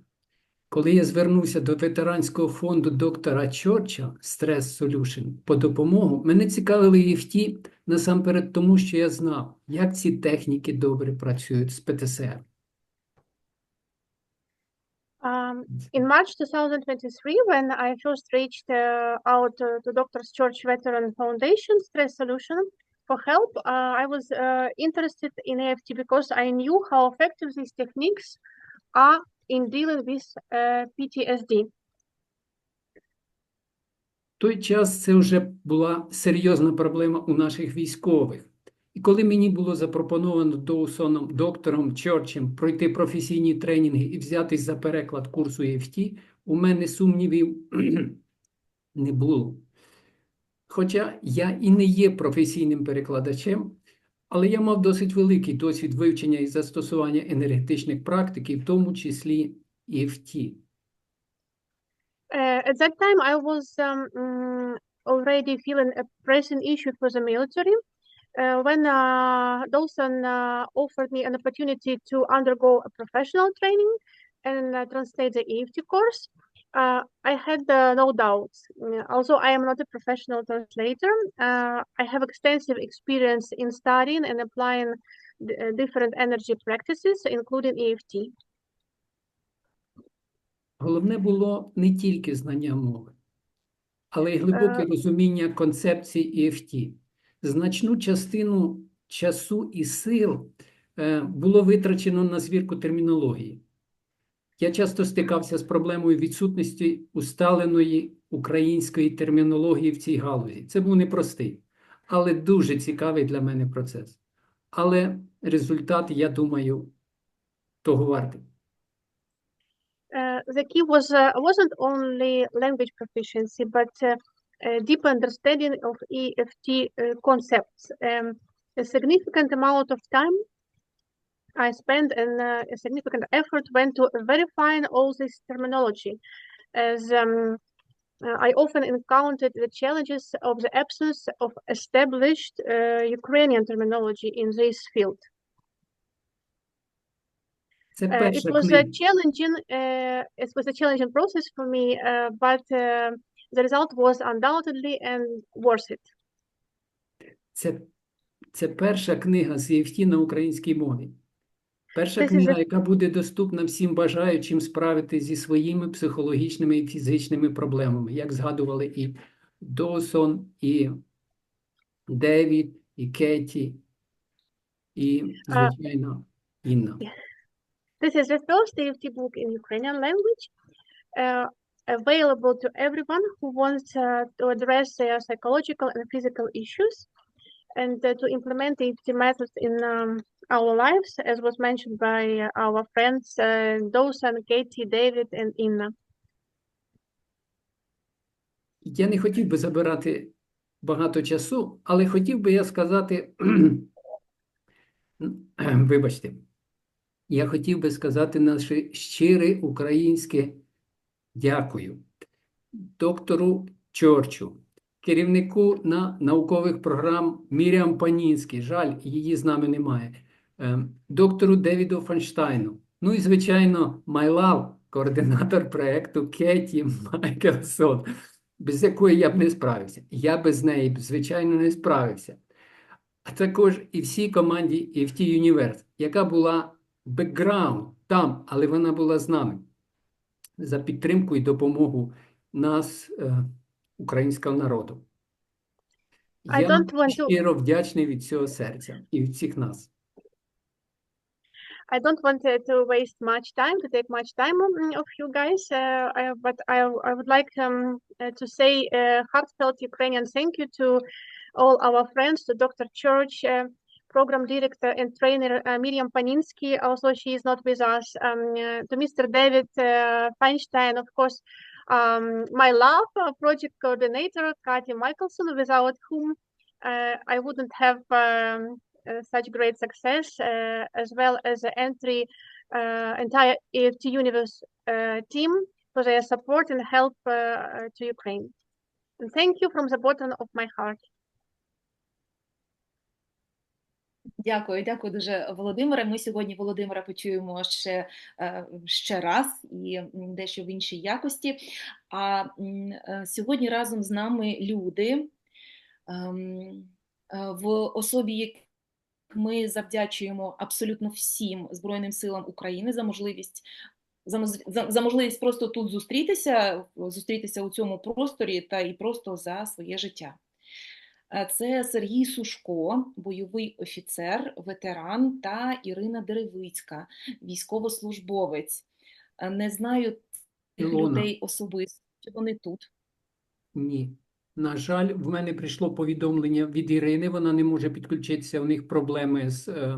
F: коли я звернувся до ветеранського фонду доктора Черча Stress Solution по допомогу, мене цікавили EFT насамперед тому, що я знав, як ці техніки добре працюють з ПТСР.
B: In March 2023, when I first reached out to Dr. Church Veteran Foundation Stress Solution for help, I was interested in EFT because I knew how effective these techniques are in dealing with PTSD.
F: В той час це вже була серйозна проблема у наших військових. І коли мені було запропоновано Dawsoном, доктором Черчем пройти професійні тренінги і взятись за переклад курсу EFT, у мене сумнівів не було. Хоча я і не є професійним перекладачем, але я мав досить великий досвід вивчення і застосування енергетичних практик, і в тому числі EFT.
B: At that time, I was already feeling a pressing issue for the military. When Dawson offered me an opportunity to undergo a professional training and translate the EFT course, I had no doubts. Although I am not a professional translator, I have extensive experience in studying and applying different energy practices, including EFT.
F: Головне було не тільки знання мови, але й глибоке розуміння концепції EFT. Значну частину часу і сил було витрачено на звірку термінології. Я часто стикався з проблемою відсутності усталеної української термінології в цій галузі. Це був непростий, але дуже цікавий для мене процес. Але результат, я думаю, того вартий.
B: The key wasn't only language proficiency, but a deep understanding of EFT concepts. A significant amount of time I spent and a significant effort went to verifying all this terminology, as I often encountered the challenges of the absence of established Ukrainian terminology in this field. It was a challenging process for me, but the result was undoubtedly and worth it.
F: Це перша книга з EFT на українській мові. Перша книга, яка буде доступна всім бажаючим справитися зі своїми психологічними і фізичними проблемами, як згадували і Dawson, і Девід, і Кеті, і, звичайно, Інна.
B: This is the first EFT book in Ukrainian language, available to everyone who wants to address their psychological and physical issues and to implement EFT methods in our lives, as was mentioned by our friends Dawson, Katie, David, and Inna.
F: Я не хотів би забирати багато часу, але хотів би я сказати, вибачте, я хотів би сказати наше щире українське дякую доктору Черчу, керівнику наукових програм Міріам Панінській, жаль, її з нами немає, доктору Девіду Файнштайну, ну і, звичайно, my love, координатор проєкту Кеті Майклсон, без якої я б не справився. Я без неї б, звичайно, не справився. А також і всій команді EFT Universe, яка була бекграунд там, але вона була з нами за підтримку і допомогу нас, українського народу. Я щиро вдячний від цього серця і від всіх нас.
B: I don't want to waste much time, to take much time of you guys, but I would like to say a heartfelt Ukrainian thank you to all our friends, to Dr. Church, Program Director and Trainer Miriam Paninsky, also she is not with us, to Mr. David Feinstein, of course, my love, Project Coordinator Ketty Майклсон, without whom I wouldn't have such great success, as well as the entire EFT Universe team for their support and help to Ukraine. And thank you from the bottom of my heart.
A: Дякую, дякую дуже, Володимире. Ми сьогодні Володимира почуємо ще раз і дещо в іншій якості. А сьогодні разом з нами люди, в особі яких ми завдячуємо абсолютно всім Збройним силам України за можливість просто тут зустрітися у цьому просторі та і просто за своє життя. Це Сергій Сушко, бойовий офіцер, ветеран, та Ірина Деревицька, військовослужбовець. Не знаю цих
F: Ілона.
A: людей особисто, чи вони тут.
F: Ні. На жаль, в мене прийшло повідомлення від Ірини, вона не може підключитися, у них проблеми з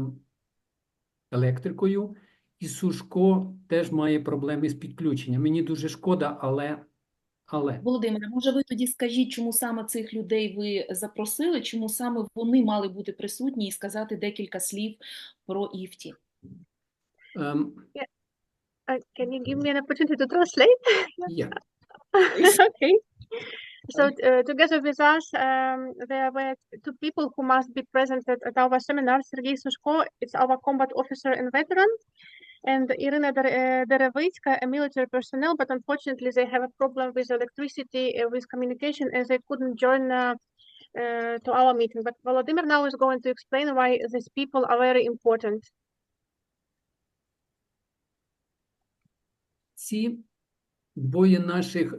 F: електрикою. І Сушко теж має проблеми з підключенням. Мені дуже шкода, але...
A: Володимире, може ви тоді скажіть, чому саме цих людей ви запросили, чому саме вони мали бути присутні і сказати декілька слів про EFT?
B: Can you give me an opportunity to translate?
F: Yeah.
B: Okay. So together with us, there were two people who must be present at our seminar. Sergei Sushko, it's our combat officer and veteran, and Irina Derevitska, a military personnel, but unfortunately they have a problem with electricity, with communication, and they couldn't join to our meeting. But Volodymyr now is going to explain why these people are very important.
F: Ці двоє наших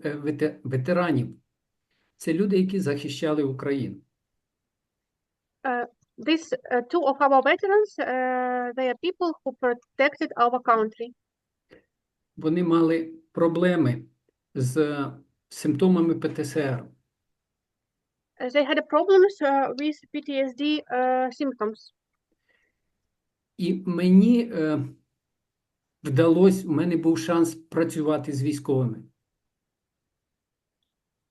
F: ветеранів – це люди, які захищали Україну.
B: These two of our veterans, they are people who protected our country.
F: Вони мали проблеми з симптомами ПТСР.
B: They had problems with PTSD symptoms.
F: І мені вдалося, у мене був шанс працювати з військовими.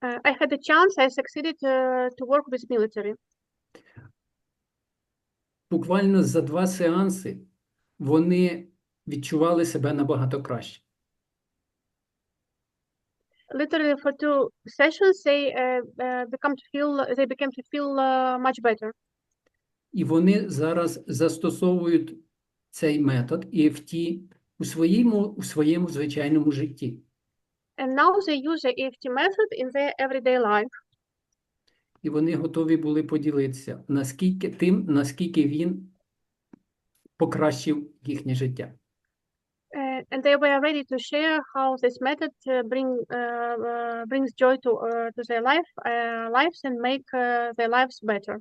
B: I had a chance, I succeeded to work with military.
F: Буквально за 2 сеанси вони відчували себе набагато краще.
B: Literally for 2 sessions, they became to feel much better.
F: І вони зараз застосовують цей метод EFT у своєму звичайному житті.
B: And now they use the EFT method in their everyday life.
F: І вони готові були поділитися, наскільки він покращив їхнє життя.
B: And they were ready to share how this method brings joy to their lives and make their lives better.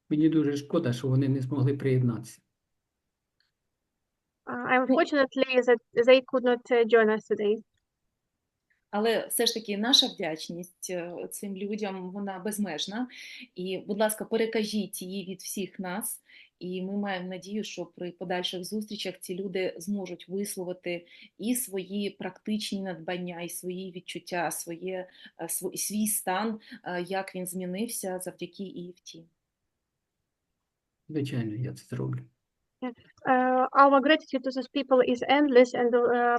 F: Мені дуже шкода, що вони не змогли приєднатися.
B: Unfortunately, that they could not join us today.
A: Але все ж таки наша вдячність цим людям, вона безмежна. І, будь ласка, перекажіть її від всіх нас. І ми маємо надію, що при подальших зустрічах ці люди зможуть висловити і свої практичні надбання, і свої відчуття, свій стан, як він змінився завдяки EFT.
F: Звичайно, я це зроблю.
B: Our gratitude to these people is endless, and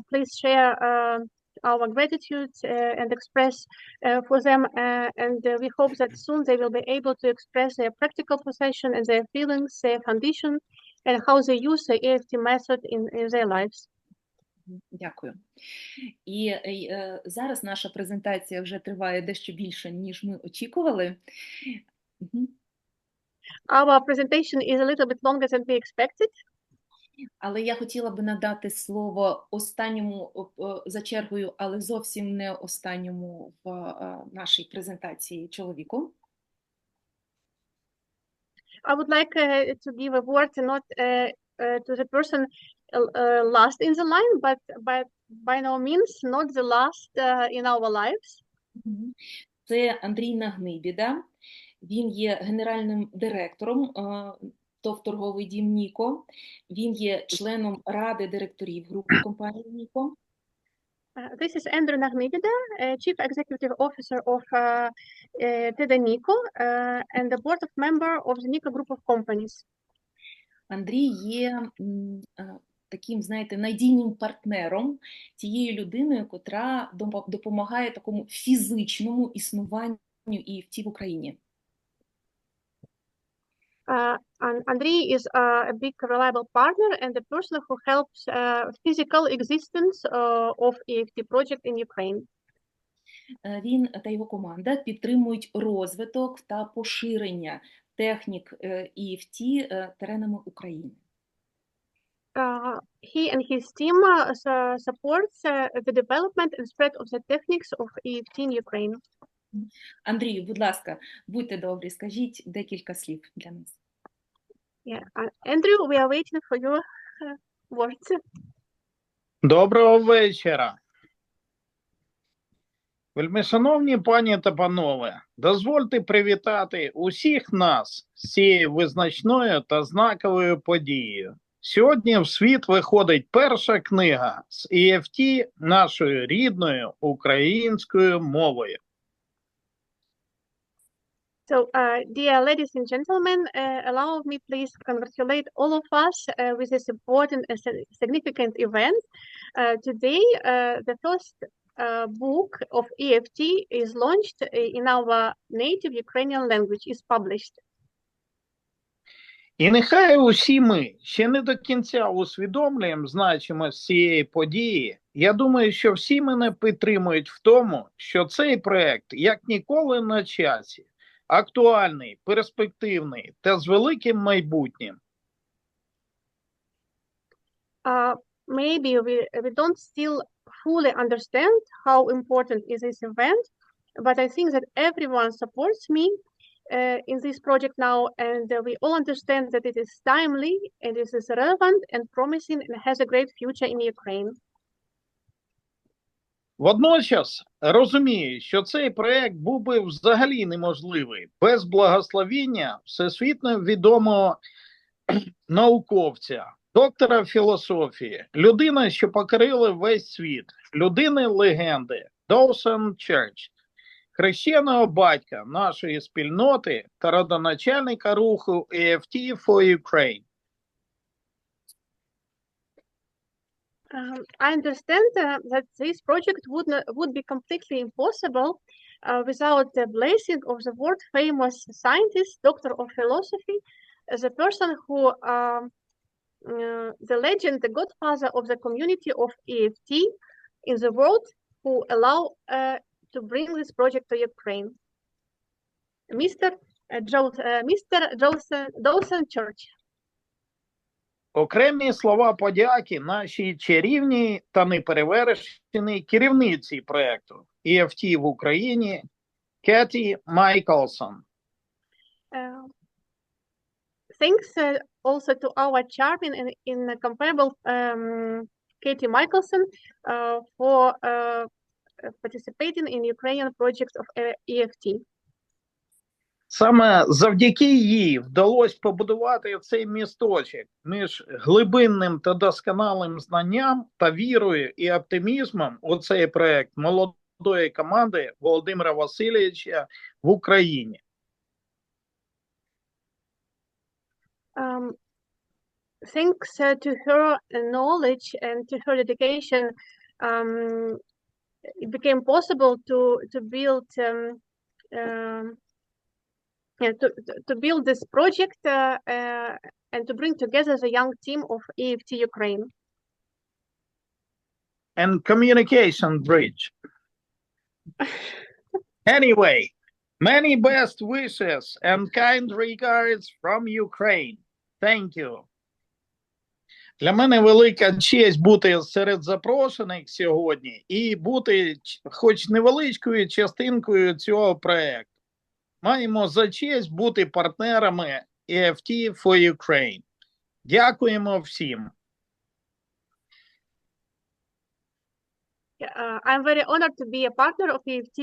B: please share our gratitude and express for them, and we hope that soon they will be able to express their practical possession and their feelings, their condition, and how they use the EFT method in their lives.
A: Дякую. І зараз наша презентація вже триває дещо більше, ніж ми очікували.
B: Our presentation is a little bit longer than we expected.
A: Але я хотіла би надати слово останньому за чергою, але зовсім не останньому в нашій презентації чоловіку.
B: I would like to give a word not to the person last in the line, but by no means not the last in our lives.
A: Це Андрій Нагнибіда. Він є генеральним директором ТОВ «Торговий дім Ніко». Він є членом ради директорів групи компанії Ніко.
B: This is Andrew Naghnibide, Chief Executive Officer of TD Nico and the board of member of the Nico Group of Companies.
A: Андрій є таким, знаєте, надійним партнером, тією людиною, котра допомагає такому фізичному існуванню EFT в Україні.
B: And Andriy is a big reliable partner and the person who helps physical existence of EFT project in Ukraine.
A: Він та його команда підтримують розвиток та поширення технік EFT теренами України.
B: He and his team supports the development and spread of the techniques of EFT in Ukraine.
A: Андрію, будь ласка, будьте добрі, скажіть декілька слів для нас.
B: Yeah, Andrew, we are waiting for your words.
I: Доброго вечора. Вельмишановні пані та панове, дозвольте привітати усіх нас з цією визначною та знаковою подією. Сьогодні в світ виходить перша книга з EFT нашою рідною українською мовою.
B: So, dear ladies and gentlemen, allow me please congratulate all of us with this important and significant event. Today, the first book of EFT is launched in our native Ukrainian language, is published.
I: І нехай усі ми ще не до кінця усвідомлюємо значимість цієї події. Я думаю, що всі мене підтримують в тому, що цей проект як ніколи на часі, актуальний, перспективний та з великим майбутнім.
B: Maybe we don't still fully understand how important is this event, but I think that everyone supports me in this project now, and we all understand that it is timely, and it is relevant and promising, and has a great future in Ukraine.
I: Водночас розумію, що цей проект був би взагалі неможливий без благословіння всесвітньо відомого науковця, доктора філософії, людина, що покорила весь світ, людини-легенди, Dawson Church, хрещеного батька нашої спільноти та родоначальника руху EFT for Ukraine.
B: I understand that this project would be completely impossible without the blessing of the world-famous scientist, doctor of philosophy, the person who, the legend, the godfather of the community of EFT in the world, who allow to bring this project to Ukraine, Mr. Dawson Church.
I: Окремі слова подяки нашій чарівній та неперевершеній керівниці проекту EFT в Україні Кеті Майклсон.
B: Thanks also to our charming and incomparable Katie Michaelson for participating in Ukrainian project of EFT.
I: Саме завдяки їй вдалося побудувати цей місточок між глибинним та досконалим знанням та вірою і оптимізмом у цей проект молодої команди Володимира Васильовича в Україні.
B: Thanks to her knowledge and to her dedication, it became possible to build to build this project and to bring together the young team of EFT Ukraine.
I: And communication bridge. Anyway, many best wishes and kind regards from Ukraine. Thank you. Для мене велика честь бути серед запрошених сьогодні і бути хоч невеличкою частинкою цього проекту. Маємо за честь бути партнерами EFT for Ukraine. Дякуємо всім.
B: I'm very honored to be a partner of EFT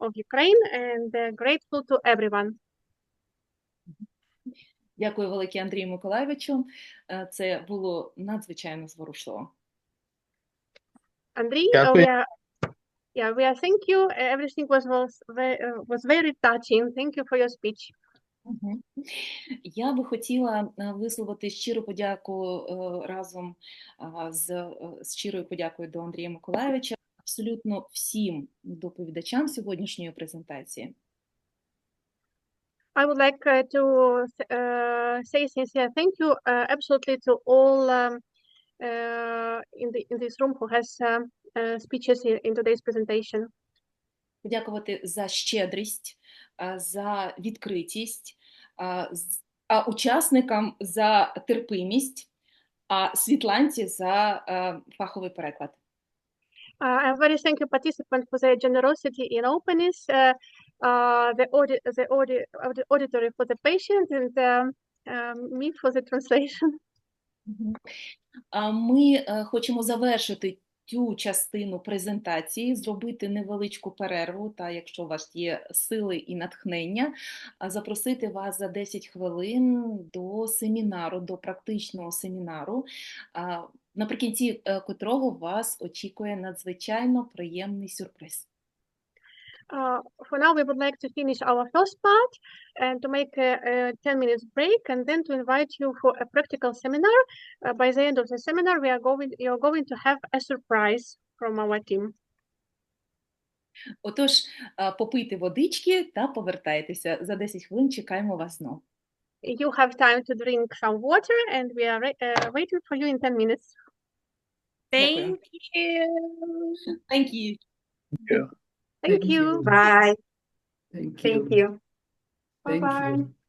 B: of Ukraine and grateful to everyone.
A: Дякую велике Андрію Миколайовичу. Це було надзвичайно зворушливо.
B: Андрій, we are thank you. Everything was very touching. Thank you for your speech.
A: Я би хотіла висловити щиру подяку разом з щирою подякою до Андрія Миколайовича абсолютно всім доповідачам сьогоднішньої презентації.
B: I would like to say sincere thank you absolutely to all in this room who has speeches in today's presentation.
A: Подякувати за щедрість, за відкритість, учасникам за терпимість, а Світланці за фаховий переклад.
B: I very thank you participants for their generosity and openness, the auditory for the patient, and me for the translation.
A: Ми хочемо завершити цю частину презентації, зробити невеличку перерву, та якщо у вас є сили і натхнення, запросити вас за 10 хвилин до семінару, до практичного семінару, наприкінці котрого вас очікує надзвичайно приємний сюрприз.
B: For now, we would like to finish our first part and to make a 10 minutes break, and then to invite you for a practical seminar. By the end of the seminar, you're going to have a surprise from our team.
A: Отож, попийте водички та повертайтеся. За 10 хвилин чекаємо вас знову.
B: You have time to drink some water, and we are waiting for you in 10 minutes.
G: Thank you.
A: Thank you.
B: Thank you.
H: Bye.
F: Thank you.
H: Thank you.
F: Thank
B: Bye-bye.
F: you.